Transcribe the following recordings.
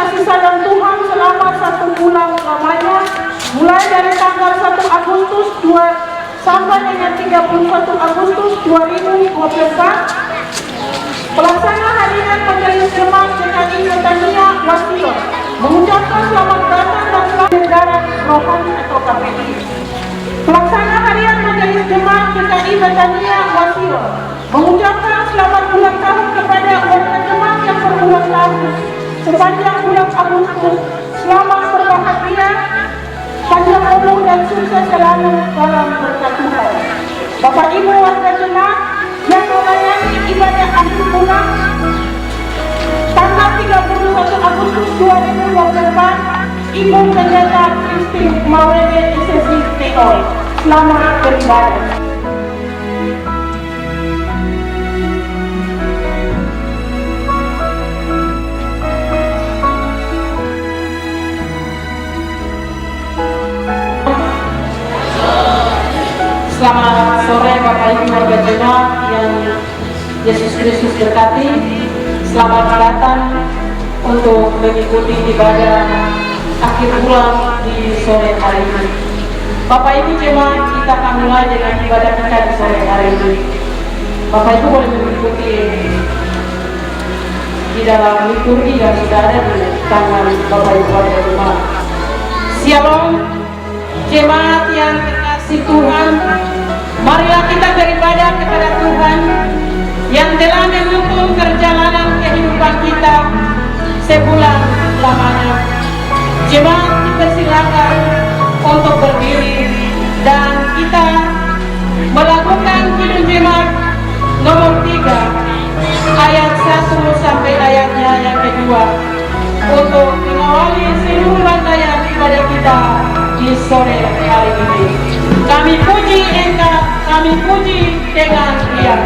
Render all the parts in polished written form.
kasih sayang Tuhan selama 1 bulan lamanya, mulai dari tanggal 1 Agustus sampai dengan 31 Agustus 2024. Pelaksana harian Majelis Jemaat GKI Betania Wasilo mengucapkan selamat datang dan selamat negara rohani atau KPI. Pelaksana harian Majelis Jemaat GKI Betania Wasilo mengucapkan selamat ulang tahun kepada warga jemaat yang berulang tahun sepanjang bulan Agustus. Selamat berbahagia, panjang umur dan sukses selalu dalam berkat Tuhan. Bapak Ibu warga jemaat yang melayani ibadah akhir bulan tanggal 31 Agustus 2024, Ibu Pendeta Christine Mawede SSI Tekoi. Selamat beribadah. Selamat sore Bapak Ibu warga jemaat yang Yesus Kristus berkati. Selamat datang untuk mengikuti ibadah akhir bulan di sore hari ini. Bapak Ibu jemaat, kita akan mulai dengan ibadah kita di sore hari ini. Bapak Ibu boleh mengikuti di dalam liturgi yang sudah ada di tangan Bapak Ibu warga jemaat. Shalom jemaat yang terkasih Tuhan, marilah kita beribadah kepada Tuhan yang telah menuntun perjalanan kehidupan kita sebulan lamanya. Jemaat dipersilakan untuk berdiri dan kita melakukan kidung jemaat nomor 3 ayat 1 sampai ayatnya yang kedua untuk mengawali seluruh rangkaian ibadah kita di sore hari ini. Kami puji Engkau, kami puji dengan riang.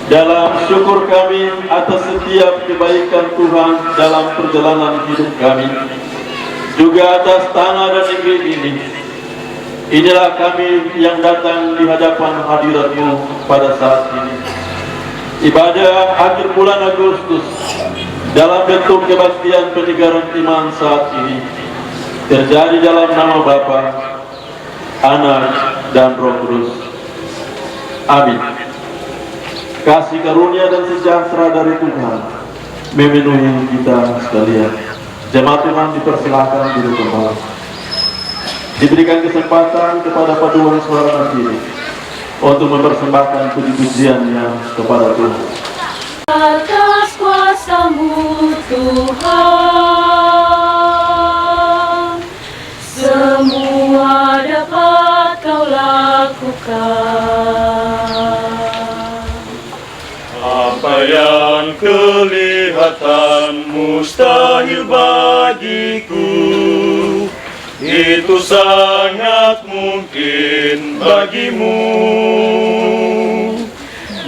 Dalam syukur kami atas setiap kebaikan Tuhan dalam perjalanan hidup kami, juga atas tanah dan negeri ini, inilah kami yang datang di hadapan hadirat-Mu pada saat ini. Ibadah akhir bulan Agustus dalam bentuk kebaktian penyegaran iman saat ini terjadi dalam nama Bapa, Anak, dan Roh Kudus. Amin. Kasih karunia dan sejahtera dari Tuhan memenuhi kita sekalian. Jemaat Tuhan dipersilakan duduk kembali. Diberikan kesempatan kepada paduan suara ini untuk mempersembahkan puji-pujiannya kepada Tuhan. Atas kuasa-Mu Tuhan, semua dapat Kau lakukan. Apa yang kelihatan mustahil bagiku, itu sangat mungkin bagimu.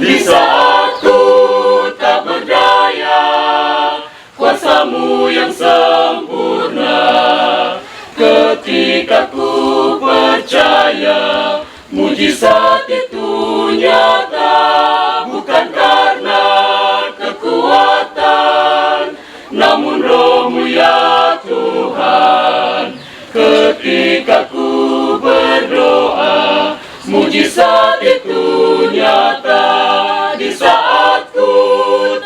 Di saat ku tak berdaya, kuasa-Mu yang sempurna. Ketika ku percaya, mujizat Mujizat itu nyata, bukan karena kekuatan, namun Roh-Mu ya Tuhan. Ketika ku berdoa, mujizat itu nyata. Di saat ku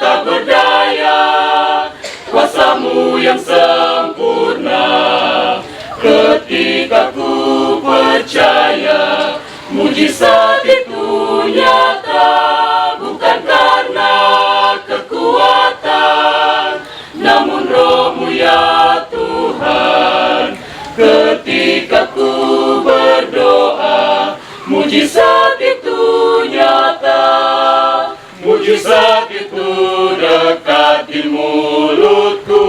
tak berdaya, kuasa-Mu yang sempurna. Ketika ku percaya, mujizat itu nyata, bukan karena kekuatan, namun Roh-Mu ya Tuhan. Ketika ku berdoa, mujizat itu nyata. Mujizat itu dekat di mulutku,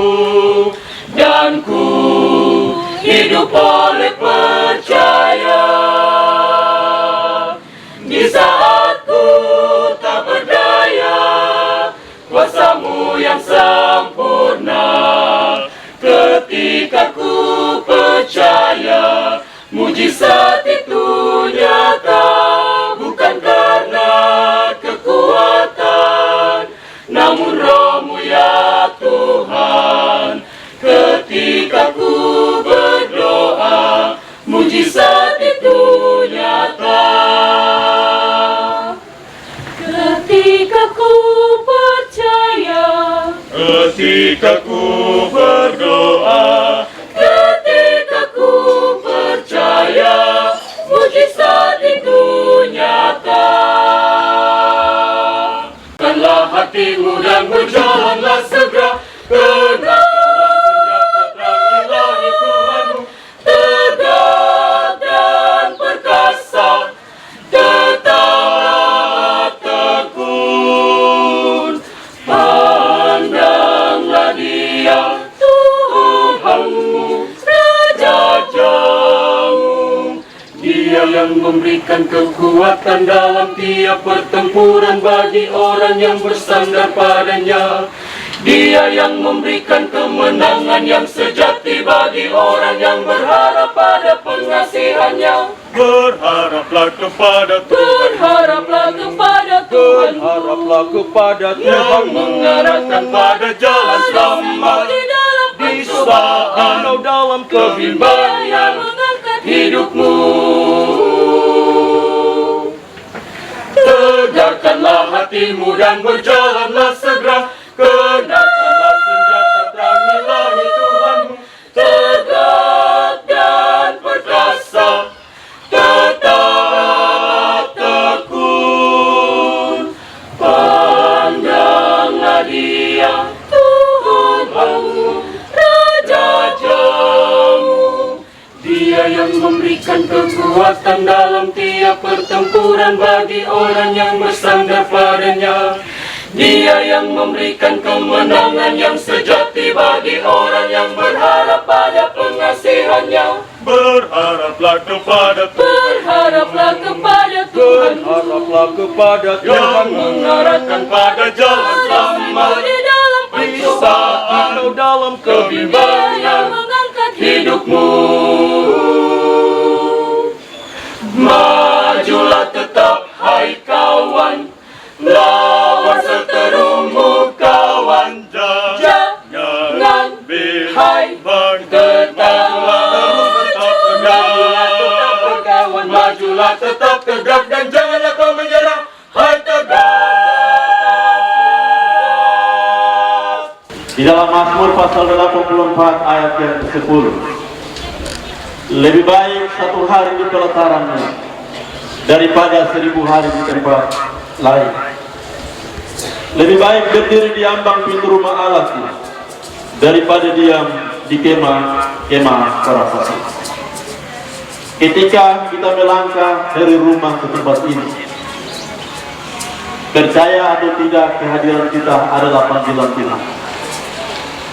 dan ku hidup oleh percaya. Di saat ku tak berdaya, kuasa-Mu yang sempurna. Ketika ku percaya, mujizat itu nyata, bukan karena kekuatan, namun Roh-Mu ya Tuhan. Ketika ku berdoa, mujizat itu nyata. Ketika ku percaya, Ketika ku berdoa, ketika ku percaya, mujizat itu nyata. Tenangkanlah hatimu dan berjalanlah segera, karena senjata terang ilahi Tuhanmu Tegak dan perkasa, tetap tekun. Pandanglah Dia, Tuhanmu, Raja-Mu. Dia yang memberikan kekuatan dalam tiap pertempuran bagi orang yang bersandar padanya. Dia yang memberikan kemenangan yang sejati bagi orang yang berharap pada pengasihannya. Berharaplah kepada Tuhan, berharaplah kepada Tuhan, berharaplah kepada Tuhan, mengarahkan pada jalan selamat. di dalam Di saat kau dalam kebimbangan mengangkat hidupmu, tegakkanlah hatimu dan berjalanlah segera. Kenakanlah senjata terang ilahi Tuhanmu, tegak dan perkasa, tetap tekun. Pandanglah Dia, Tuhanmu, Raja-Mu. Dia yang memberikan kekuatan dalam tiap pertempuran bagi orang yang bersandar padanya. Dia yang memberikan kemenangan yang sejati bagi orang yang berharap pada pengasihannya. Berharaplah kepada Tuhan, berharaplah kepada Tuhan, berharaplah kepada Tuhan, mengarahkan pada jalan selamat. di dalam Di saat kau dalam Dia yang kebimbangan mengangkat hidupmu, majulah tetap hai kawan, lawan seterumu kawan. Jangan bimbang, tetaplah tetap tegak, majulah tetap tegak, dan janganlah kau menyerah, hai tegak. Di dalam Mazmur pasal 84 ayat yang ke-10, lebih baik satu hari di pelataranmu daripada 1000 hari di tempat lain. Lebih baik berdiri di ambang pintu rumah Allah daripada diam di kemah para fasik. Ketika kita melangkah dari rumah ke tempat ini, percaya atau tidak, kehadiran kita adalah panggilan Tuhan.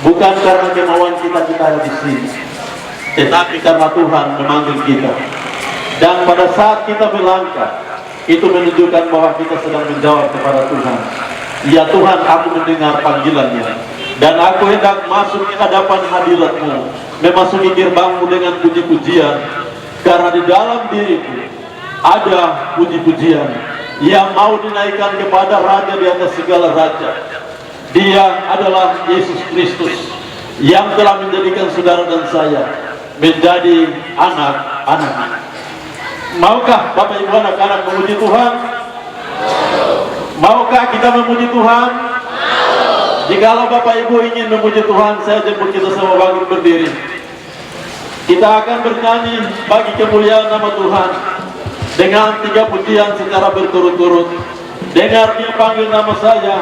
Bukan karena kemauan kita ada di sini, tetapi karena Tuhan memanggil kita. Dan pada saat kita melangkah, itu menunjukkan bahwa kita sedang menjawab kepada Tuhan. Ya Tuhan, aku mendengar panggilannya, dan aku hendak masuk ke hadapan hadirat-Mu, memasuki gerbang-Mu dengan puji-pujian, karena di dalam diriku ada puji-pujian yang mau dinaikkan kepada Raja di atas segala raja. Dia adalah Yesus Kristus yang telah menjadikan saudara dan saya menjadi anak-anak. Maukah Bapak Ibu anak-anak memuji Tuhan? Maukah kita memuji Tuhan? Jikalau Bapak Ibu ingin memuji Tuhan, saya jemput kita semua bangkit berdiri. Kita akan bernyanyi bagi kemuliaan nama Tuhan dengan 3 pujian secara berturut-turut. Dengar Dia panggil nama saya,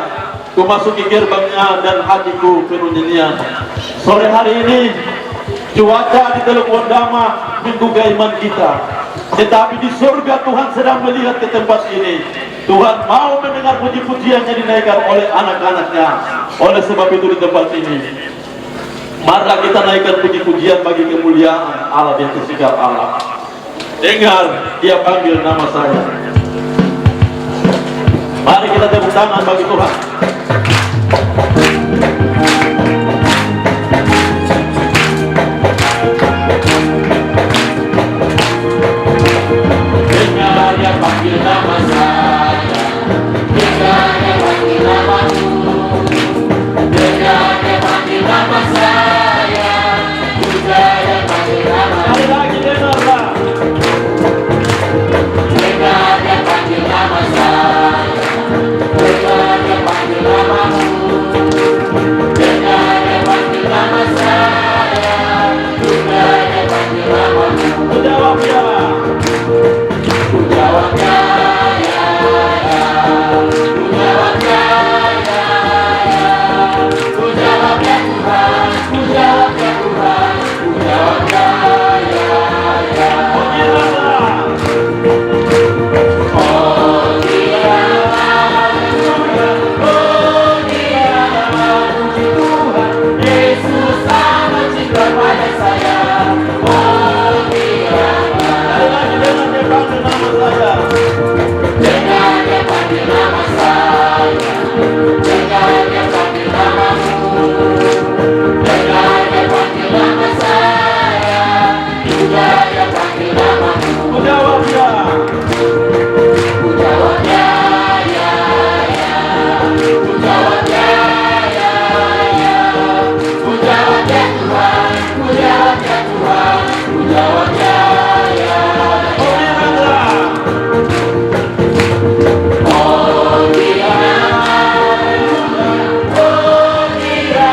ku masuki gerbangnya dan hatiku penuh nyanyian. Sore hari ini cuaca di Teluk Wondama menggugah iman kita, tetapi di surga Tuhan sedang melihat ke tempat ini. Tuhan mau mendengar puji-pujian yang dinaikkan oleh anak-anaknya. Oleh sebab itu di tempat ini, marilah kita naikkan puji-pujian bagi kemuliaan Allah di atas segala Allah. Dengar Dia panggil nama saya. Mari kita tepuk tangan bagi Tuhan. Dengar Dia panggil nama saya. Dengar Dia panggil namamu. Dengar Dia panggil nama saya. Dengar Dia panggil namamu. Sekali lagi dengarlah. Dengar Dia panggil nama saya. Dengar Dia panggil namamu. Dengar Dia panggil nama saya. Dengar Dia panggil namamu. Ku jawab ya. Ku jawab ya, ya, ya. Ku jawab ya, ya, ya. Ku jawab ya Tuhan. Ku jawab ya Tuhan. Ku jawab ya, ya, ya. Oh Dia, oh Dia, puji Tuhan. Yesus amat cinta pada saya. Oh Dia, lagi dengan Dia panggil nama saya. Dengan Dia panggil nama saya. Dengan Dia panggil namamu. Dengan Dia panggil nama saya. Juga Dia panggil namamu. Ku jawab ya. Ku jawab ya, ya, ya. Ku jawab ya, ya, ya. Ku jawab ya Tuhan. Ku jawab ya Tuhan. Ku jawab ya, ya, ya. Oh Dia, oh Dia,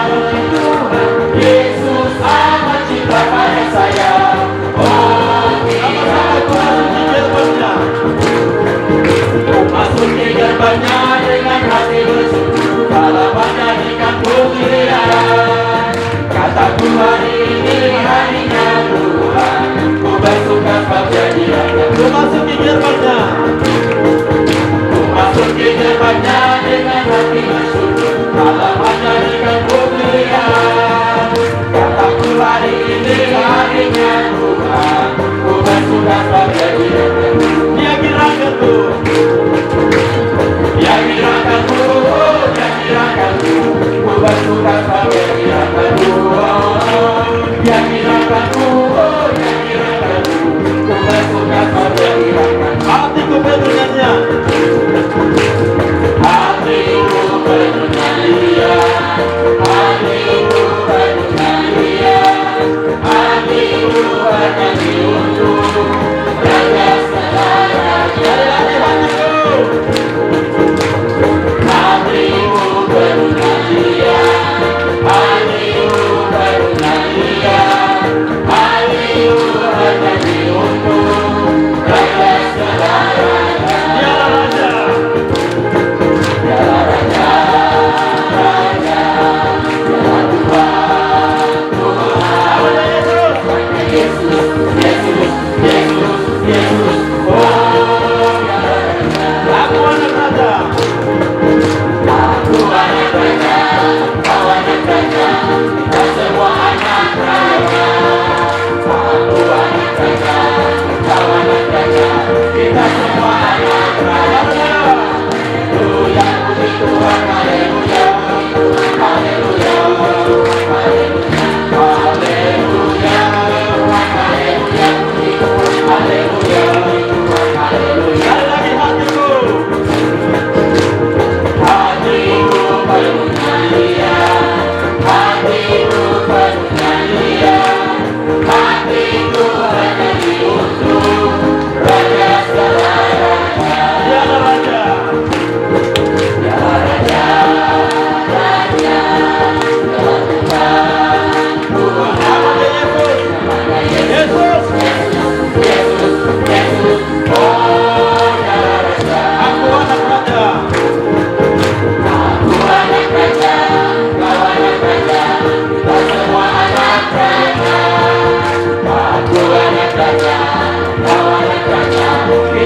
puji Tuhan. Yesus amat cinta pada saya. Oh Dia, masuki gerbangnya dengan hati bersyukur. Kalau menyanyikan pujian, kataku hari ini harinya Tuhan. Ku bersuka sebab jadi rakyat. Ku masuki gerbangnya. Ku masuki gerbangnya dengan hati bersyukur. Kalau menyanyikan pujian, kataku hari ini harinya Tuhan. Ku bersuka sebab jadi rakyat. Dia gerakanku. Dia gerakanku. Dia gerakanku. Ku bersuka sebab jadi rakyatku. Dia gerakanku. Dia gerakanku. Ku bersuka sebab jadi rakyatku. Hatiku penuh nyanyian. Hatiku penuh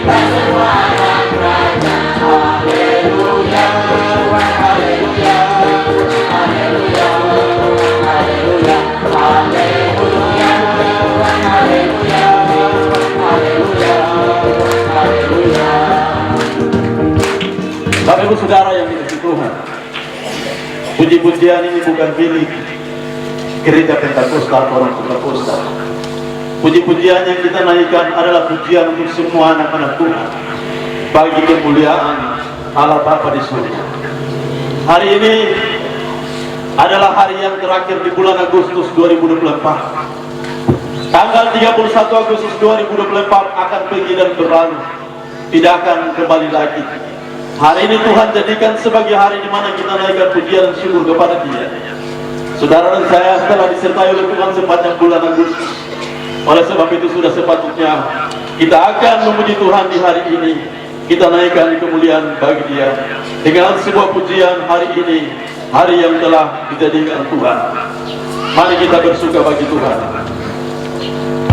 kita semua anak raja. Haleluya, haleluya, haleluya, haleluya, haleluya, haleluya, haleluya, haleluya. Bapak Ibu Saudara yang dikasihi Tuhan, puji-pujian ini bukan milik Gereja Pentakosta atau orang Pentakosta. Puji-pujian yang kita naikkan adalah pujian untuk semua anak-anak Tuhan, bagi kemuliaan Allah Bapa di surga. Hari ini adalah hari yang terakhir di bulan Agustus 2024. Tanggal 31 Agustus 2024 akan pergi dan berlalu, tidak akan kembali lagi. Hari ini Tuhan jadikan sebagai hari di mana kita naikkan pujian dan syukur kepada Dia. Saudara dan saya telah disertai oleh Tuhan sepanjang bulan Agustus. Oleh sebab itu sudah sepatutnya kita akan memuji Tuhan di hari ini. Kita naikkan kemuliaan bagi Dia dengan sebuah pujian hari ini, hari yang telah dijadikan Tuhan. Mari kita bersuka bagi Tuhan.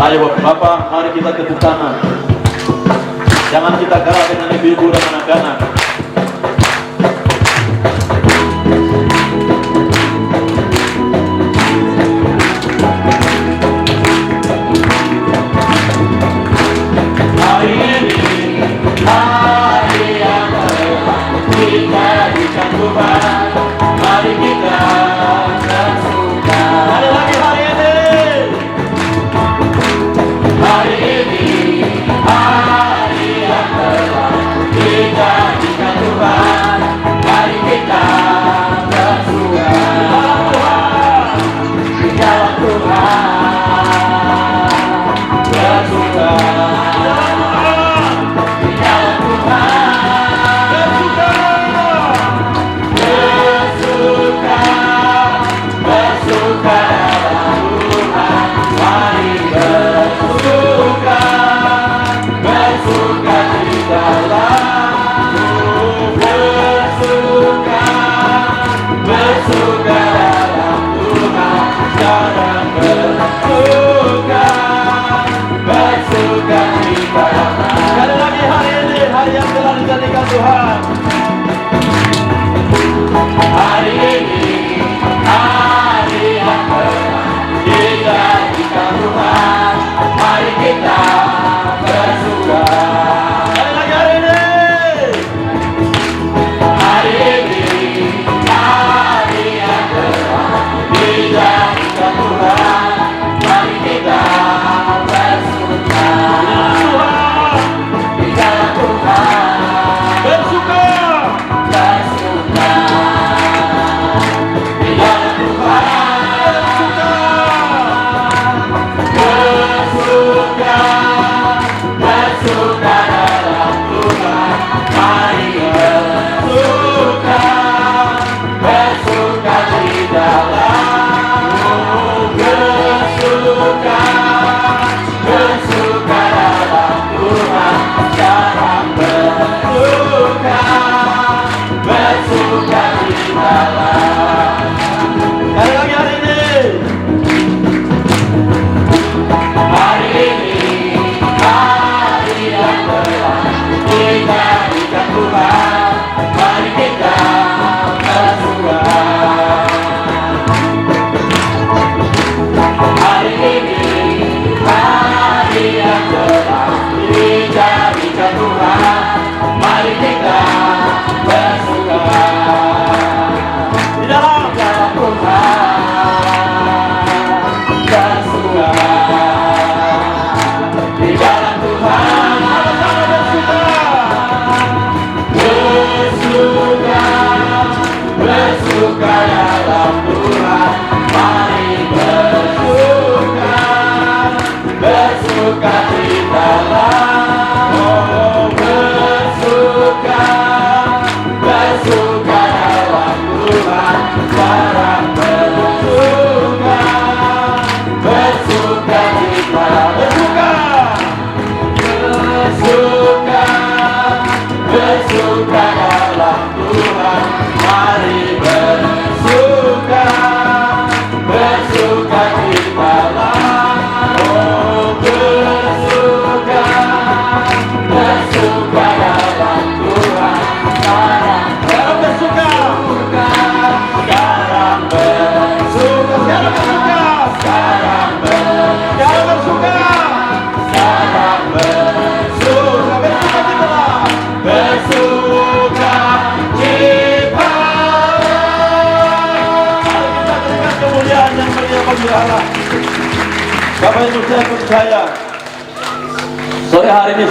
Ayo Bapak, mari kita tepuk tangan. Jangan kita kalah dengan ibu-ibu dan anak-anak. Hari ini hari yang telah dijadikan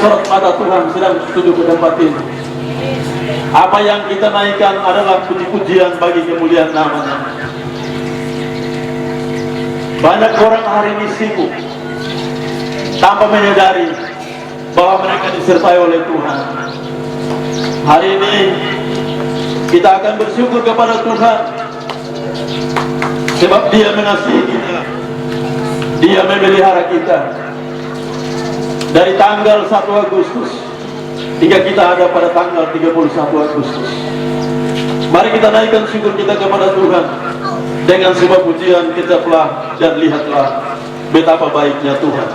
sorot mata Tuhan sedang tuju ke tempat ini. Apa yang kita naikkan adalah puji-pujian bagi kemuliaan nama-Nya. Banyak orang hari ini sibuk tanpa menyadari bahwa mereka disertai oleh Tuhan. Hari ini kita akan bersyukur kepada Tuhan sebab Dia mengasihi kita. Dia memelihara kita. Dari tanggal 1 Agustus hingga kita ada pada tanggal 31 Agustus. Mari kita naikkan syukur kita kepada Tuhan dengan sebuah pujian, kecaplah dan lihatlah betapa baiknya Tuhan.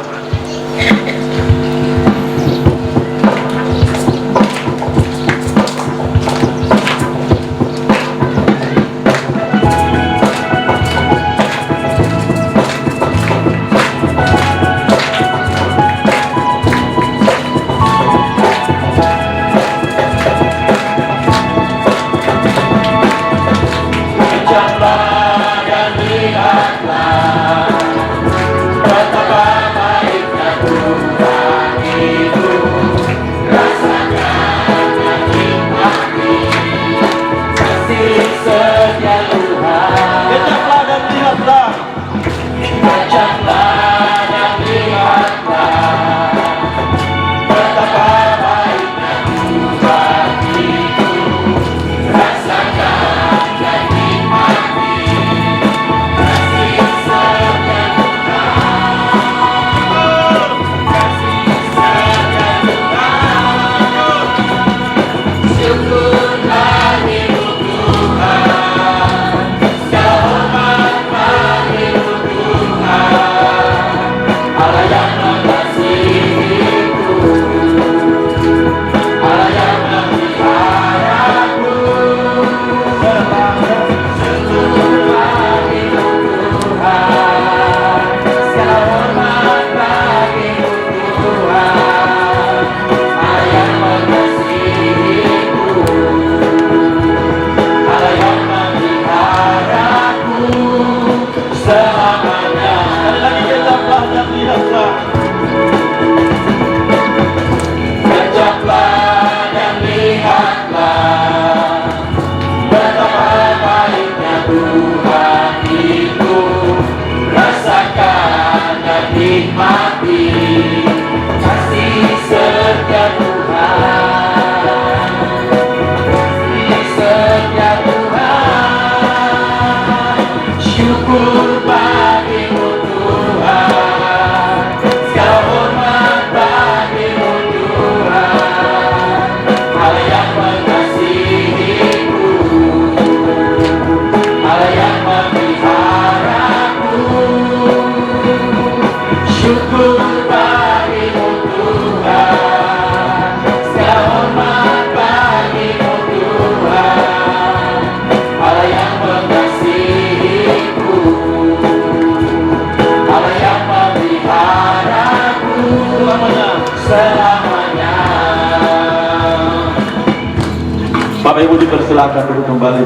Bapak Ibu dipersilakan duduk kembali.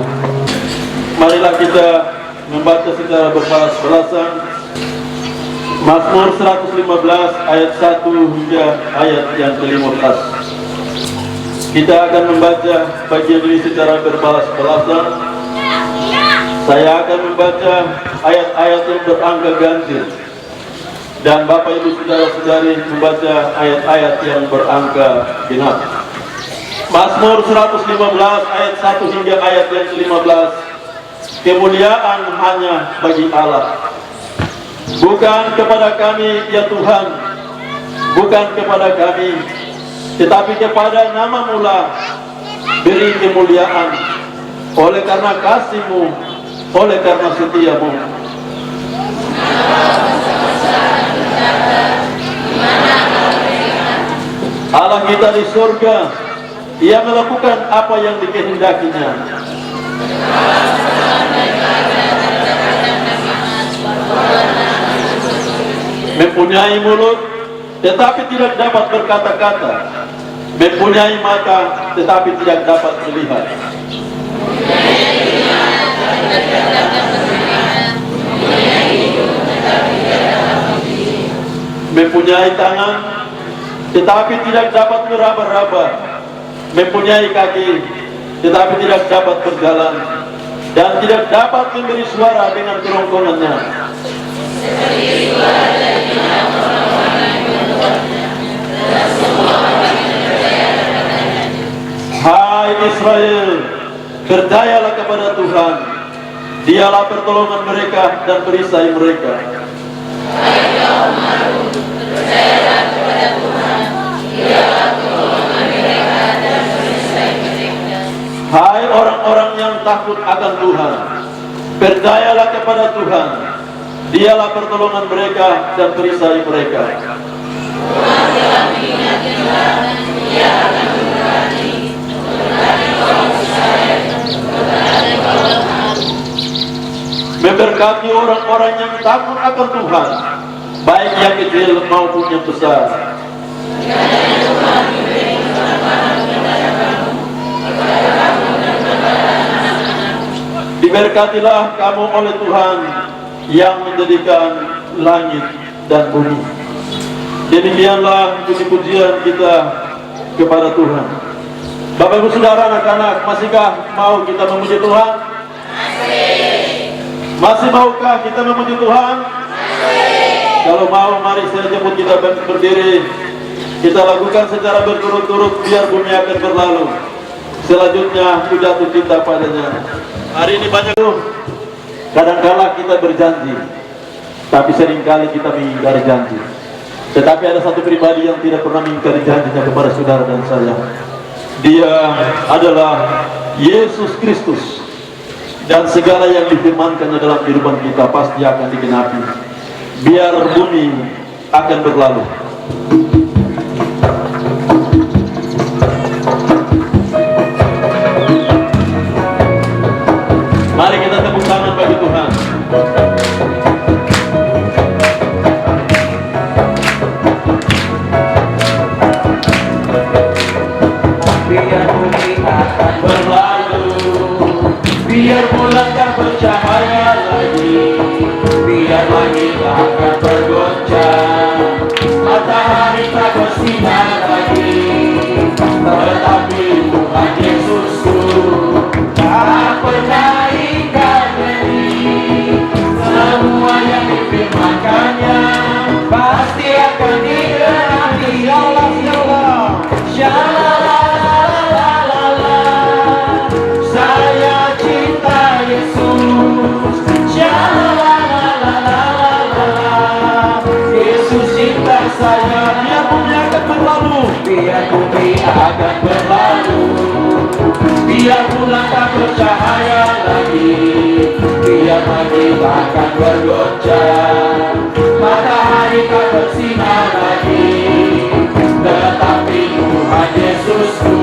Marilah kita membaca secara berbalas-balasan Mazmur 115 ayat 1 hingga ayat yang ke-15. Kita akan membaca bagian ini secara berbalas-balasan. Saya akan membaca ayat-ayat yang berangka ganjil, dan Bapak Ibu saudara-saudari membaca ayat-ayat yang berangka genap. Mazmur 115 ayat 1 hingga ayat yang ke-15. Kemuliaan hanya bagi Allah, bukan kepada kami ya Tuhan, bukan kepada kami, tetapi kepada nama-Mu lah beri kemuliaan, oleh karena kasih-Mu, oleh karena setia-Mu. Allah kita di surga, Ia melakukan apa yang dikehendakinya. Mempunyai mulut tetapi tidak dapat berkata-kata, mempunyai mata tetapi tidak dapat melihat, mempunyai tangan tetapi tidak dapat meraba-raba, mempunyai kaki, tetapi tidak dapat berjalan, dan tidak dapat memberi suara dengan kerongkongannya. Hai Israel, percayalah kepada Tuhan, Dialah pertolongan mereka dan perisai mereka. Hai orang-orang yang takut akan Tuhan, percayalah kepada Tuhan, Dialah pertolongan mereka dan perisai mereka. Memberkati orang-orang yang takut akan Tuhan, baik yang kecil maupun yang besar. Diberkatilah kamu oleh Tuhan yang menjadikan langit dan bumi. Demikianlah puji-pujian kita kepada Tuhan. Bapak Ibu Saudara, anak-anak, masihkah mau kita memuji Tuhan? Masih maukah kita memuji Tuhan? Kalau mau, mari saya jemput kita berdiri. Kita lakukan secara berturut-turut biar bumi akan berlalu. Selanjutnya, ku jatuh cinta padanya. Hari ini banyak tuh. Kadang-kala kita berjanji, tapi seringkali kita mengingkari janji. Tetapi ada satu pribadi yang tidak pernah mengingkari janjinya kepada saudara dan saya. Dia adalah Yesus Kristus. Dan segala yang difirmankannya dalam kehidupan kita pasti akan digenapi. Biar bumi akan berlalu. Mari kita tepuk tangan bagi Tuhan. Biar bumi akan berlalu, biar bulan tak bercahaya lagi, biar langit akan bergoncang, matahari tak bersinar lagi. Tetapi Tuhan Yesusku tak pernah ingkar janji. Semua yang difirmankannya pasti akan digenapi. Ya Allah, ya Allah, Shalalalalala. Saya cinta Yesus. Shalalalalala. Yesus cinta saya. Biar bumi akan berlalu, biar bumi akan berlalu, biar bulan tak bercahaya lagi, biar langit akan bergoncang, matahari tak bersinar lagi. Tetapi Tuhan Yesusku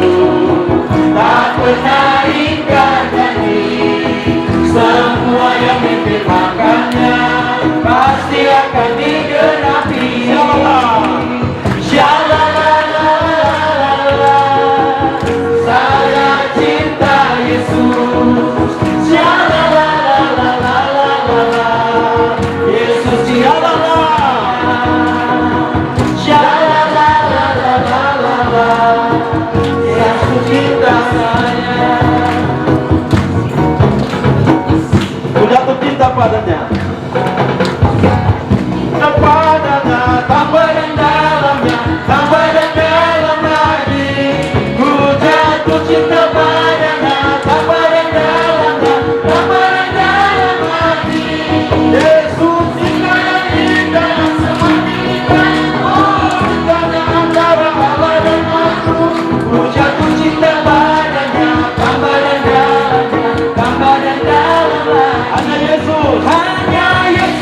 tak pernah ingkar janji. Semua yang difirmankannya pasti akan digenapi. Shalalalalala. Saya cinta Yesus. Shalalalalala. Yesus cinta. Shalalalalala. Yesus cinta saya. Ku jatuh cinta padanya. Kepadanya tambah dan dalamnya, tambah dan dalam lagi. Ku jatuh cinta padanya, tambah dan dalamnya, tambah dan dalam lagi. Yesus cinta yang indah, semakin indah. Oh, cintanya antara Allah dan makhluk. Ku jatuh cinta padanya, tambah dan dalamnya, tambah dan dalam lagi. Hanya Yesus, hanya Yesus.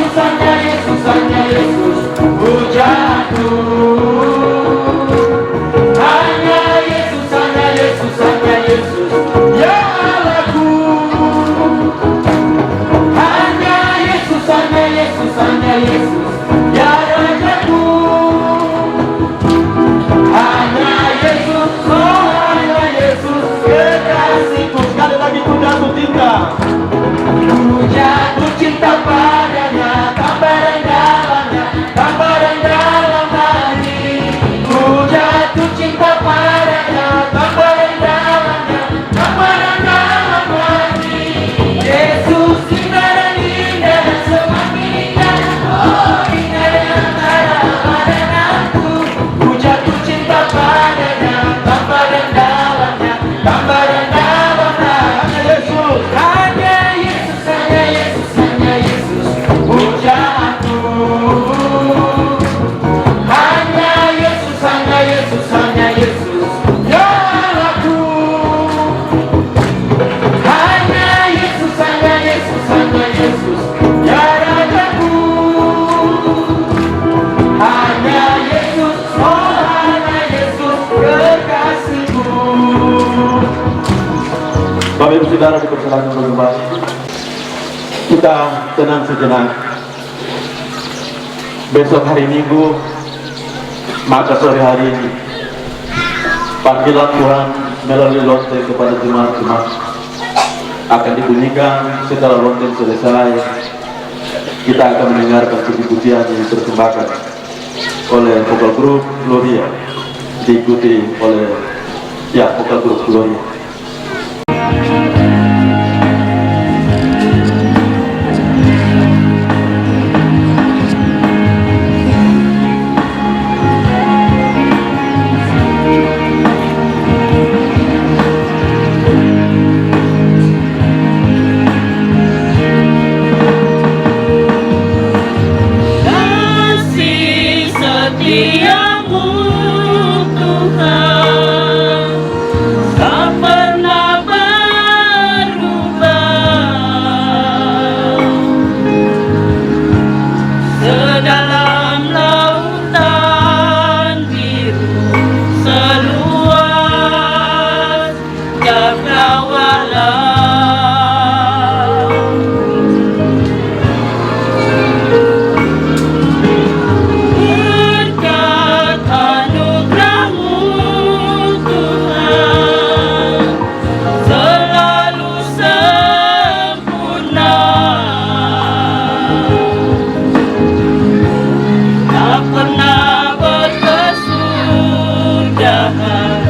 saudara dipersilakan kembali. Kita tenang sejenak. Besok hari Minggu, maka sore hari ini panggilan Tuhan melalui lonteng kepada jemaat-jemaat akan dibunyikan. Setelah lonteng selesai, kita akan mendengarkan puji-pujian yang dipersembahkan oleh vokal grup Gloria, diikuti oleh vokal grup Gloria. Kasih setiamu Tuhan tak pernah berubah. Sedalam lautan biru seluas cakrawala, berkat anugerah-Mu Tuhan selalu sempurna, tak pernah berkesudahan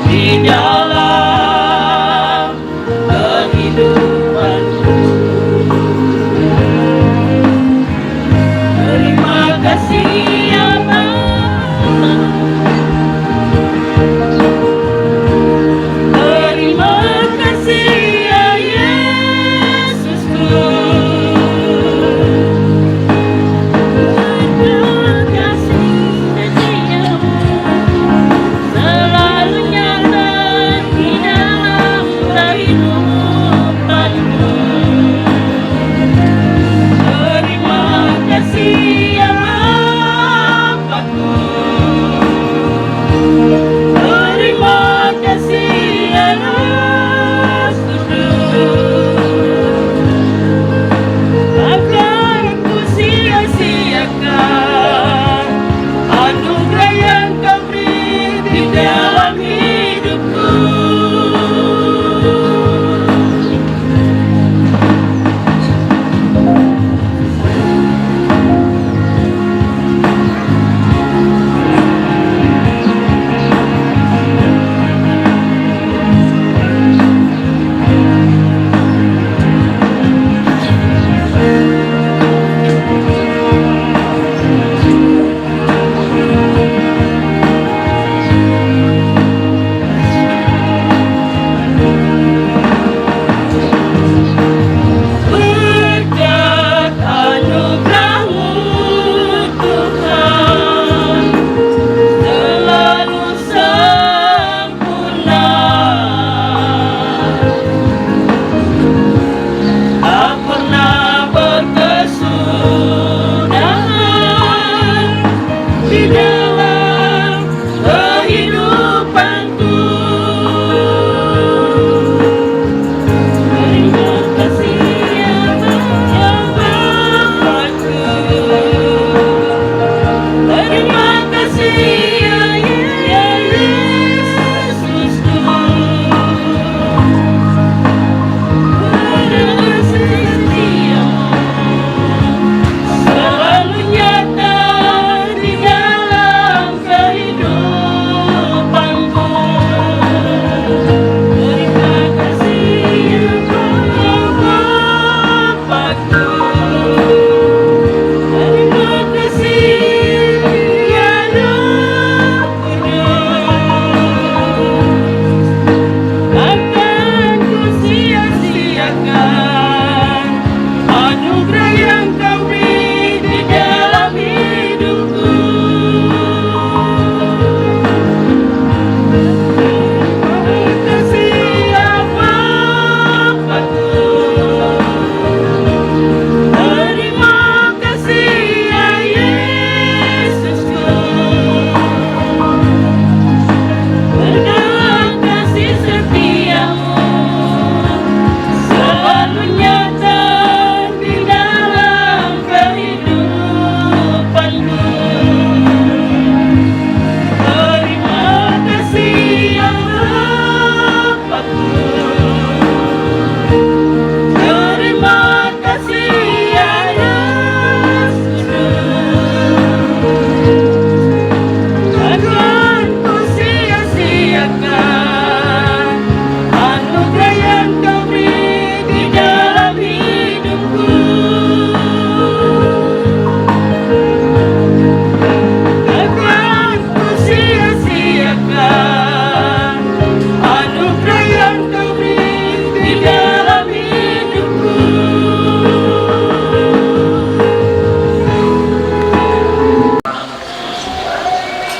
di dalam kehidupanku. Terima kasih ya Bapa, terima kasih ya Yesusku. Terima kasih setiamu selalu nyata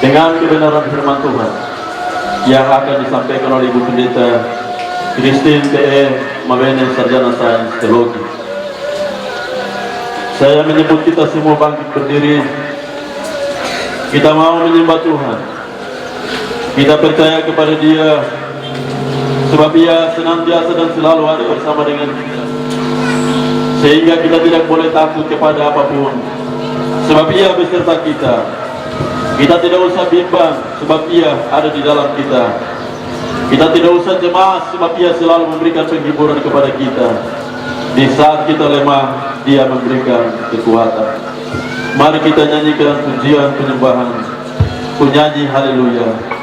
dengan kebenaran firman Tuhan yang akan disampaikan oleh Ibu Pendeta Christine P.E. Mawene, Sarjana Sains Teologi. Saya menyebut kita semua bangkit berdiri. Kita mau menyembah Tuhan. Kita percaya kepada Dia, sebab Ia senantiasa dan selalu ada bersama dengan kita. Sehingga kita tidak boleh takut kepada apapun, sebab Ia beserta kita. Kita tidak usah bimbang, sebab Ia ada di dalam kita. Kita tidak usah cemas, sebab Ia selalu memberikan penghiburan kepada kita. Di saat kita lemah, Dia memberikan kekuatan. Mari kita nyanyikan pujian penyembahan, penyanyi haleluya.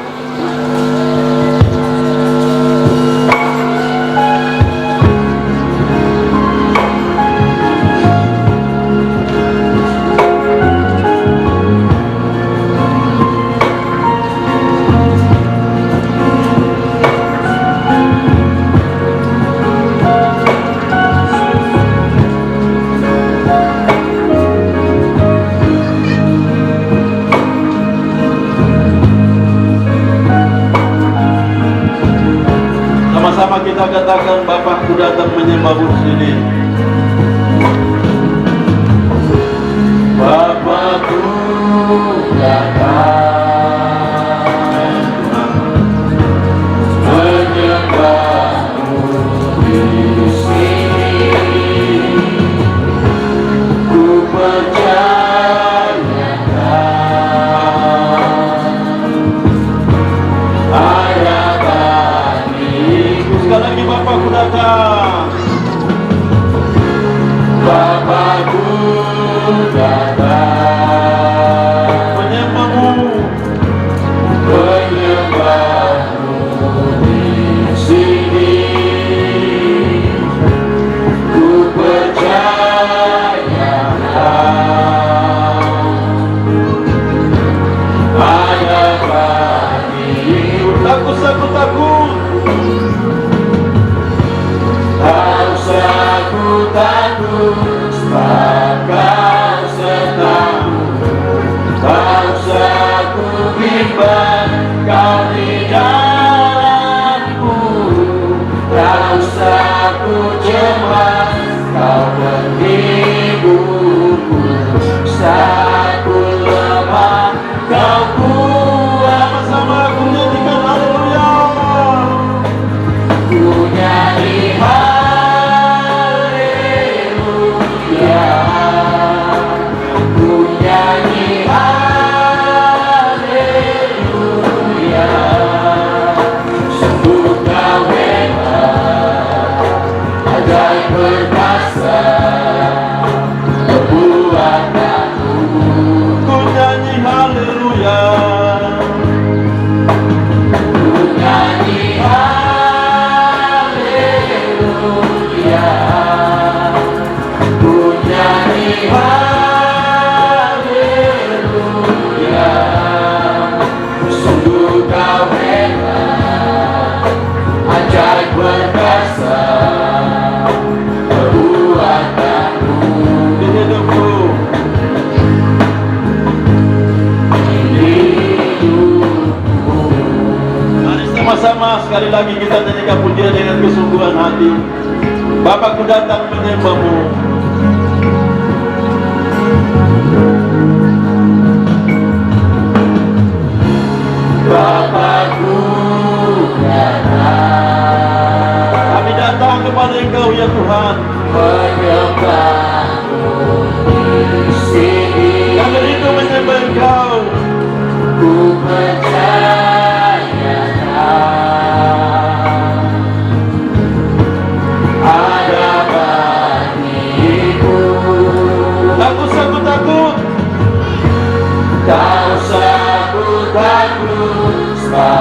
Sama kita katakan, Bapakku datang menyembahmu di sini. Bapakku datang menyembahmu di sini. Ku percayakan Bapakku datang. Bapakku datang menyembahmu di sini. Ku percayakan ada bagimu. Takut. Takut, sebab Kau sertamu. Tak usah ku bimbang, Kau di dalamku. Tak usah ku cemas, Kau penghiburku. Saat ku lemah, Kau kuat. Sama-sama ku nyanyikan haleluya. Ku nyanyi sama-sama sekali lagi kita nyanyikan pujian dengan kesungguhan hati. Bapakku datang menyembahmu. Bapakku datang. Kami datang kepada Engkau ya Tuhan. Menyembahmu di sini. Kami rindu menyembah Engkau. Ku percaya ada bagimu. Tak usah ku takut, sebab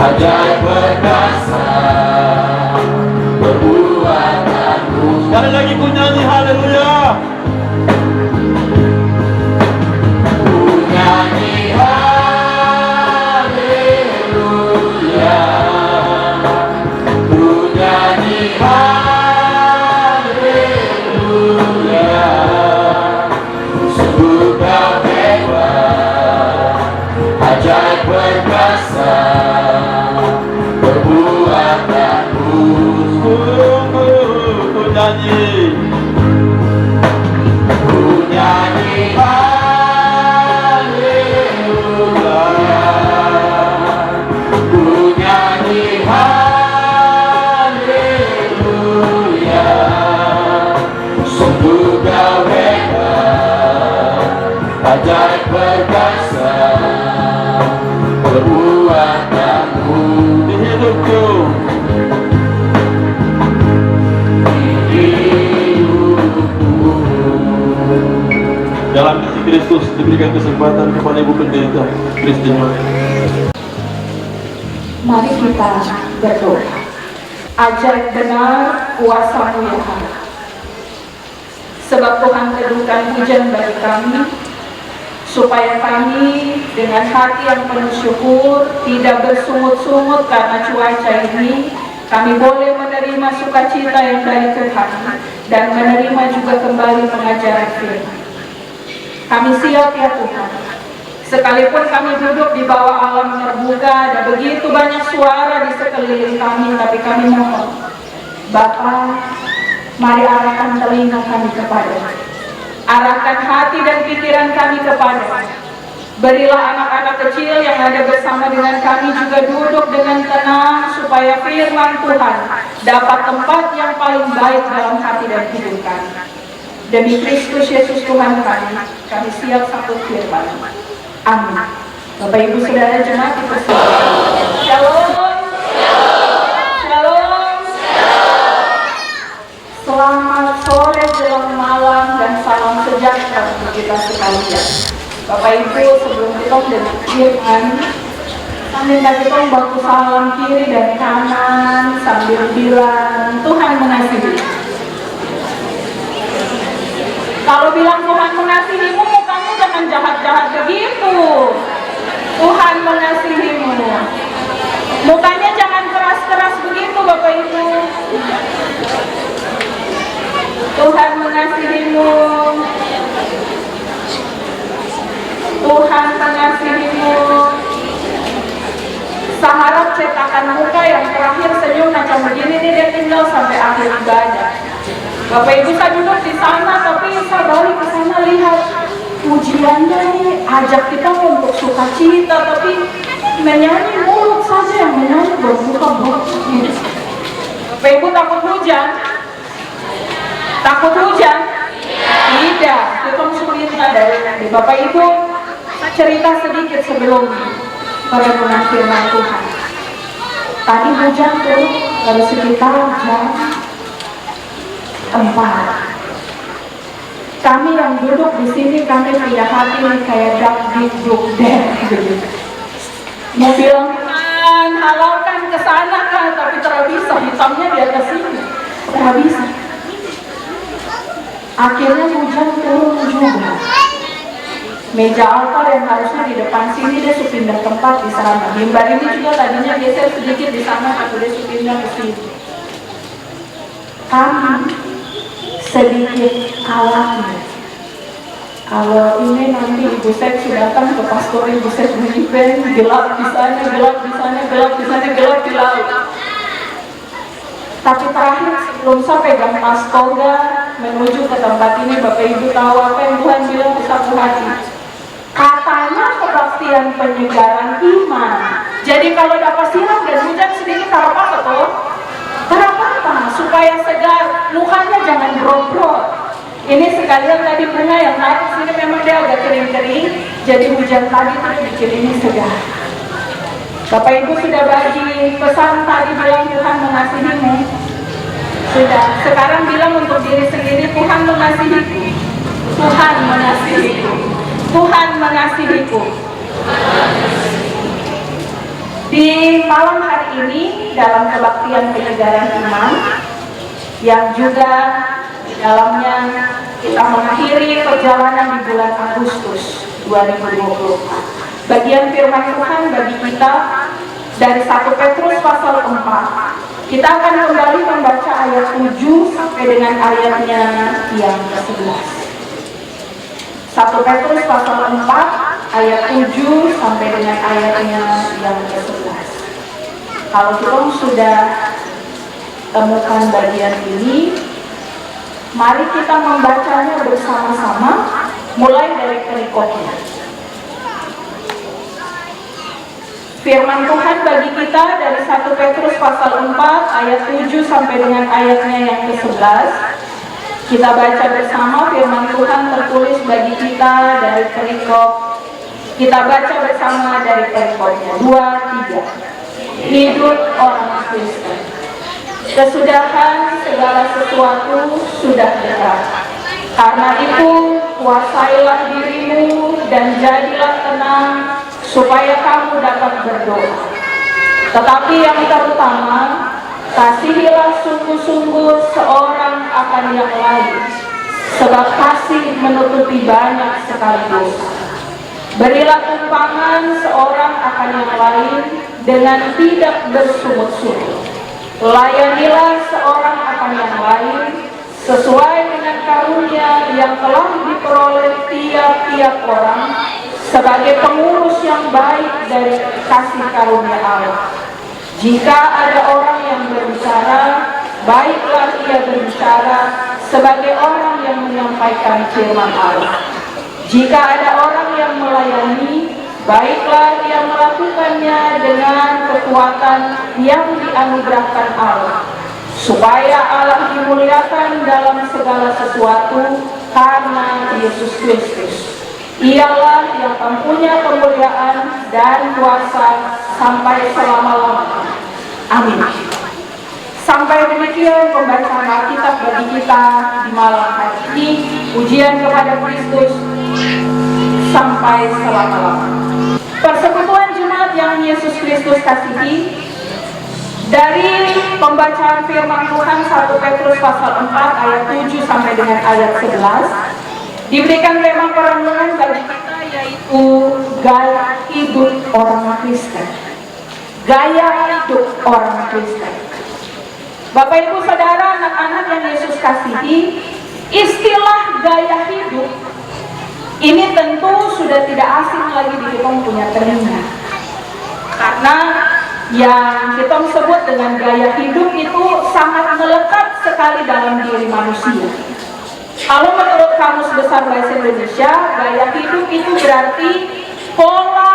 ajaib perkasa perbuatanmu. Sekali lagi ku nyanyi haleluya. Ku nyanyi haleluya, ku nyanyi haleluya. Sungguh kau hebat, ajaib perkasa perbuatanmu. Sungguh ku nyanyi. Ku nyanyi haleluya, ku nyanyi haleluya. Sungguh kau hebat, ajaib perkasa perbuatanmu. Di hidupku dalam kasih Kristus diberikan kesempatan kepada Ibu Pendeta Kristina. Mari kita berdoa. Ajaib benar kuasa-Mu ya Allah. Sebab Tuhan teduhkan hujan bagi kami, supaya kami dengan hati yang penuh syukur, tidak bersungut-sungut karena cuaca ini, kami boleh menerima sukacita yang dari Tuhan dan menerima juga kembali pengajaran firman. Kami siap ya Tuhan. Sekalipun kami duduk di bawah alam terbuka, ada begitu banyak suara di sekeliling kami, tapi kami mohon, Bapa, mari arahkan telinga kami kepada-Mu. Arahkan hati dan pikiran kami kepada-Mu. Berilah anak-anak kecil yang ada bersama dengan kami juga duduk dengan tenang, supaya firman Tuhan dapat tempat yang paling baik dalam hati dan hidup kami. Demi Kristus Yesus Tuhan kami siap sambut firman. Amin. Bapak Ibu Saudara jemaat dipersilakan. Shalom. Shalom. Selamat sore jelang malam dan salam sejahtera untuk kita sekalian. Bapak Ibu, sebelum kita dengan firman, sambil kita baku salam kiri dan kanan sambil bilang Tuhan mengasihi. Kalau bilang Tuhan mengasihimu, mukanya jangan jahat-jahat begitu. Tuhan mengasihimu. Mukanya jangan keras-keras begitu Bapak Ibu. Tuhan mengasihimu. Tuhan mengasihimu. Seharap cetakan muka yang terakhir senyum macam begini nih dia tinggal sampai akhir ibadah. Bapak Ibu saya duduk di sana, tapi saya balik ke sana lihat pujiannya nih, ajak kita untuk sukacita, tapi menyanyi mulut saja yang menyanyi berbuka-buka. Bapak Ibu takut hujan? Takut hujan? Tidak, itu sulitnya dari Bapak Ibu. Cerita sedikit sebelum perenungan firman Tuhan. Tadi hujan turun dari sekitar jam 4. Kami yang duduk di sini, kami punya hati kayak duk gitu. Mau bilang kan, halalkan ke sana kan, tapi terabisa hitamnya di atas sini, terabisa. Akhirnya hujan turun juga. Meja altar yang harusnya di depan sini dia pindah tempat di sana. Mimbar ini juga tadinya geser sedikit di sana, tapi dia pindah ke sini. Kami sedikit khawatir kalau ini nanti Ibu Sep sudah datang ke pastor, Ibu Sep bunyi band, gelap di sana, gelap di sana, gelap di sana, gelap di laut. Tapi terakhir sebelum saya pegang mas toga menuju ke tempat ini, Bapak Ibu tahu apa yang Tuhan bilang di satu hati? Katanya kebaktian penyegaran iman. Jadi kalau dapat siram dan hujan sedikit tak apa-apa toh? Kenapa? Supaya segar, mukanya jangan brok-brok. Ini sekalian tadi bunga yang naik sini memang dia agak kering-kering, jadi hujan tadi tuh bikin ini segar. Bapak Ibu sudah bagi pesan tadi bilang Tuhan mengasihimu. Sudah, sekarang bilang untuk diri sendiri, Tuhan mengasihiku. Tuhan mengasihiku. Tuhan mengasihiku. Di malam hari ini dalam kebaktian penyegaran iman yang juga di dalamnya kita mengakhiri perjalanan di bulan Agustus 2024. Bagian firman Tuhan bagi kita dari 1 Petrus pasal 4. Kita akan kembali membaca ayat 7 sampai dengan ayatnya yang ke-11. 1 Petrus pasal 4 ayat 7 sampai dengan ayatnya yang ke-11. Kalau kita sudah temukan bagian ini, mari kita membacanya bersama-sama mulai dari perikopnya. Firman Tuhan bagi kita dari 1 Petrus pasal 4 ayat 7 sampai dengan ayatnya yang ke-11. Kita baca bersama firman Tuhan tertulis bagi kita dari perikop. Kita baca bersama dari perikopnya. 2, 3. Hidup orang Kristen. Kesudahan segala sesuatu sudah dekat. Karena itu kuasailah dirimu dan jadilah tenang supaya kamu dapat berdoa. Tetapi yang terutama, kasihilah sungguh-sungguh seorang akan yang lain, sebab kasih menutupi banyak sekali dosa. Berilah tumpangan seorang akan yang lain dengan tidak bersungut-sungut. Layanilah seorang akan yang lain sesuai dengan karunia yang telah diperoleh tiap-tiap orang sebagai pengurus yang baik dari kasih karunia Allah. Jika ada orang yang berbicara, baiklah ia berbicara sebagai orang yang menyampaikan firman Allah. Jika ada orang yang melayani, baiklah ia melakukannya dengan kekuatan yang dianugerahkan Allah, supaya Allah dimuliakan dalam segala sesuatu karena Yesus Kristus. Ialah yang mempunyai kemuliaan dan kuasa sampai selama-lamanya. Amin. Sampai demikian pembacaan Alkitab bagi kita di malam hari ini. Pujian kepada Kristus sampai selama-lamanya. Persekutuan Jemaat yang Yesus Kristus kasihi, dari pembacaan firman Tuhan 1 Petrus pasal 4 ayat 7 sampai dengan ayat 11 diberikan tema perenungan bagi kita, yaitu gaya hidup orang Kristen. Gaya hidup orang Kristen. Bapak Ibu Saudara, anak-anak yang Yesus kasihi, istilah gaya hidup ini tentu sudah tidak asing lagi di kita punya telinga. Karena yang kita sebut dengan gaya hidup itu sangat melekat sekali dalam diri manusia. Kalau menurut Kamus Besar Bahasa Indonesia, gaya hidup itu berarti pola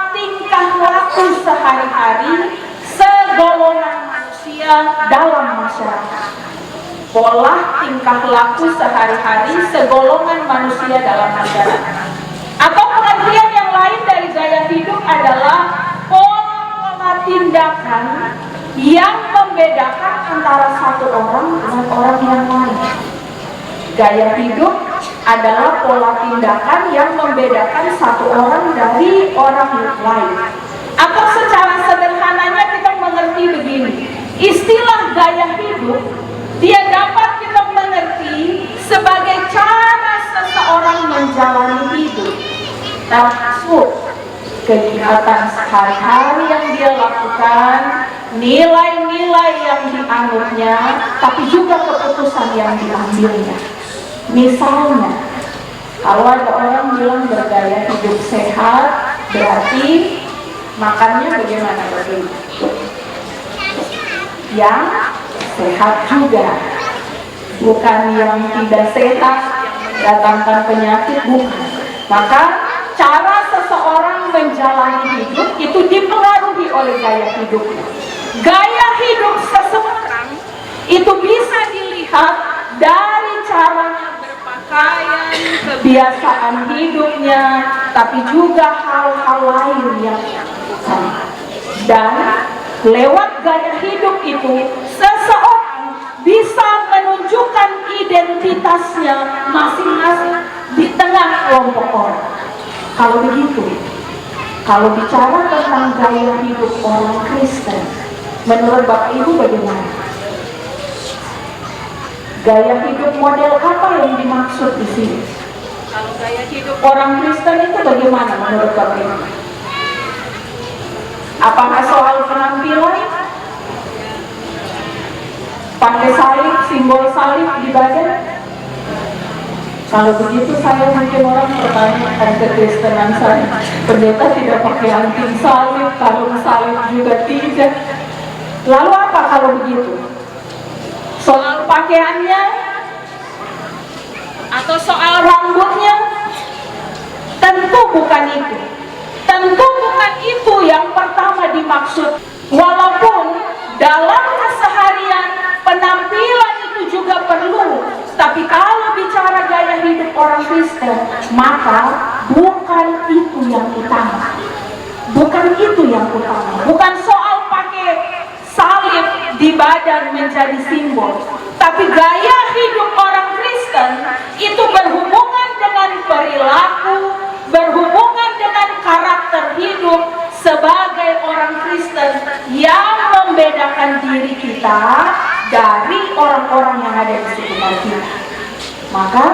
tingkah laku sehari-hari segolongan manusia dalam masyarakat. Pola tingkah laku sehari-hari segolongan manusia dalam masyarakat. Atau pengertian yang lain dari gaya hidup adalah pola tindakan yang membedakan antara satu orang dengan orang yang lain. Gaya hidup adalah pola tindakan yang membedakan satu orang dari orang yang lain. Atau secara sederhananya kita mengerti begini, istilah gaya hidup dia dapat kita mengerti sebagai cara seseorang menjalani hidup, termasuk kegiatan sehari-hari yang dia lakukan, nilai-nilai yang dianutnya, tapi juga keputusan yang diambilnya. Misalnya, kalau ada orang bilang bergaya hidup sehat, berarti makannya bagaimana Bapak? Yang sehat juga, bukan yang tidak sehat, yang mendatangkan penyakit, bukan. Maka cara seseorang menjalani hidup itu dipengaruhi oleh gaya hidupnya. Gaya hidup seseorang itu bisa dilihat dari caranya berpakaian, kebiasaan hidupnya, tapi juga hal-hal lain yang dilakukan. Dan lewat gaya hidup itu, seseorang bisa menunjukkan identitasnya masing-masing di tengah kelompok orang. Kalau begitu, Kalau bicara tentang gaya hidup orang Kristen, menurut Bapak Ibu bagaimana? Gaya hidup model apa yang dimaksud di sini? Kalau gaya hidup orang Kristen itu bagaimana menurut Bapak Ibu? Apakah soal penampilan? Pakai salib, simbol salib di badan? Kalau begitu saya mungkin orang pertanyakan kekristenan saya. Pendeta tidak pakai anting salib, kalung salib juga tidak. Lalu apa kalau begitu? Soal pakaiannya? Atau soal rambutnya? Tentu bukan itu. Tentu bukan itu yang pertama dimaksud. Walaupun dalam keseharian penampilan itu juga perlu, tapi kalau bicara gaya hidup orang Kristen, maka bukan itu yang utama. Bukan itu yang utama. Bukan soal pakai salib di badan menjadi simbol, tapi gaya hidup orang Kristen itu berhubungan dengan perilaku, berhubungan dengan karakter hidup sebagai orang Kristen yang membedakan diri kita dari orang-orang yang ada di sekitar kita. Maka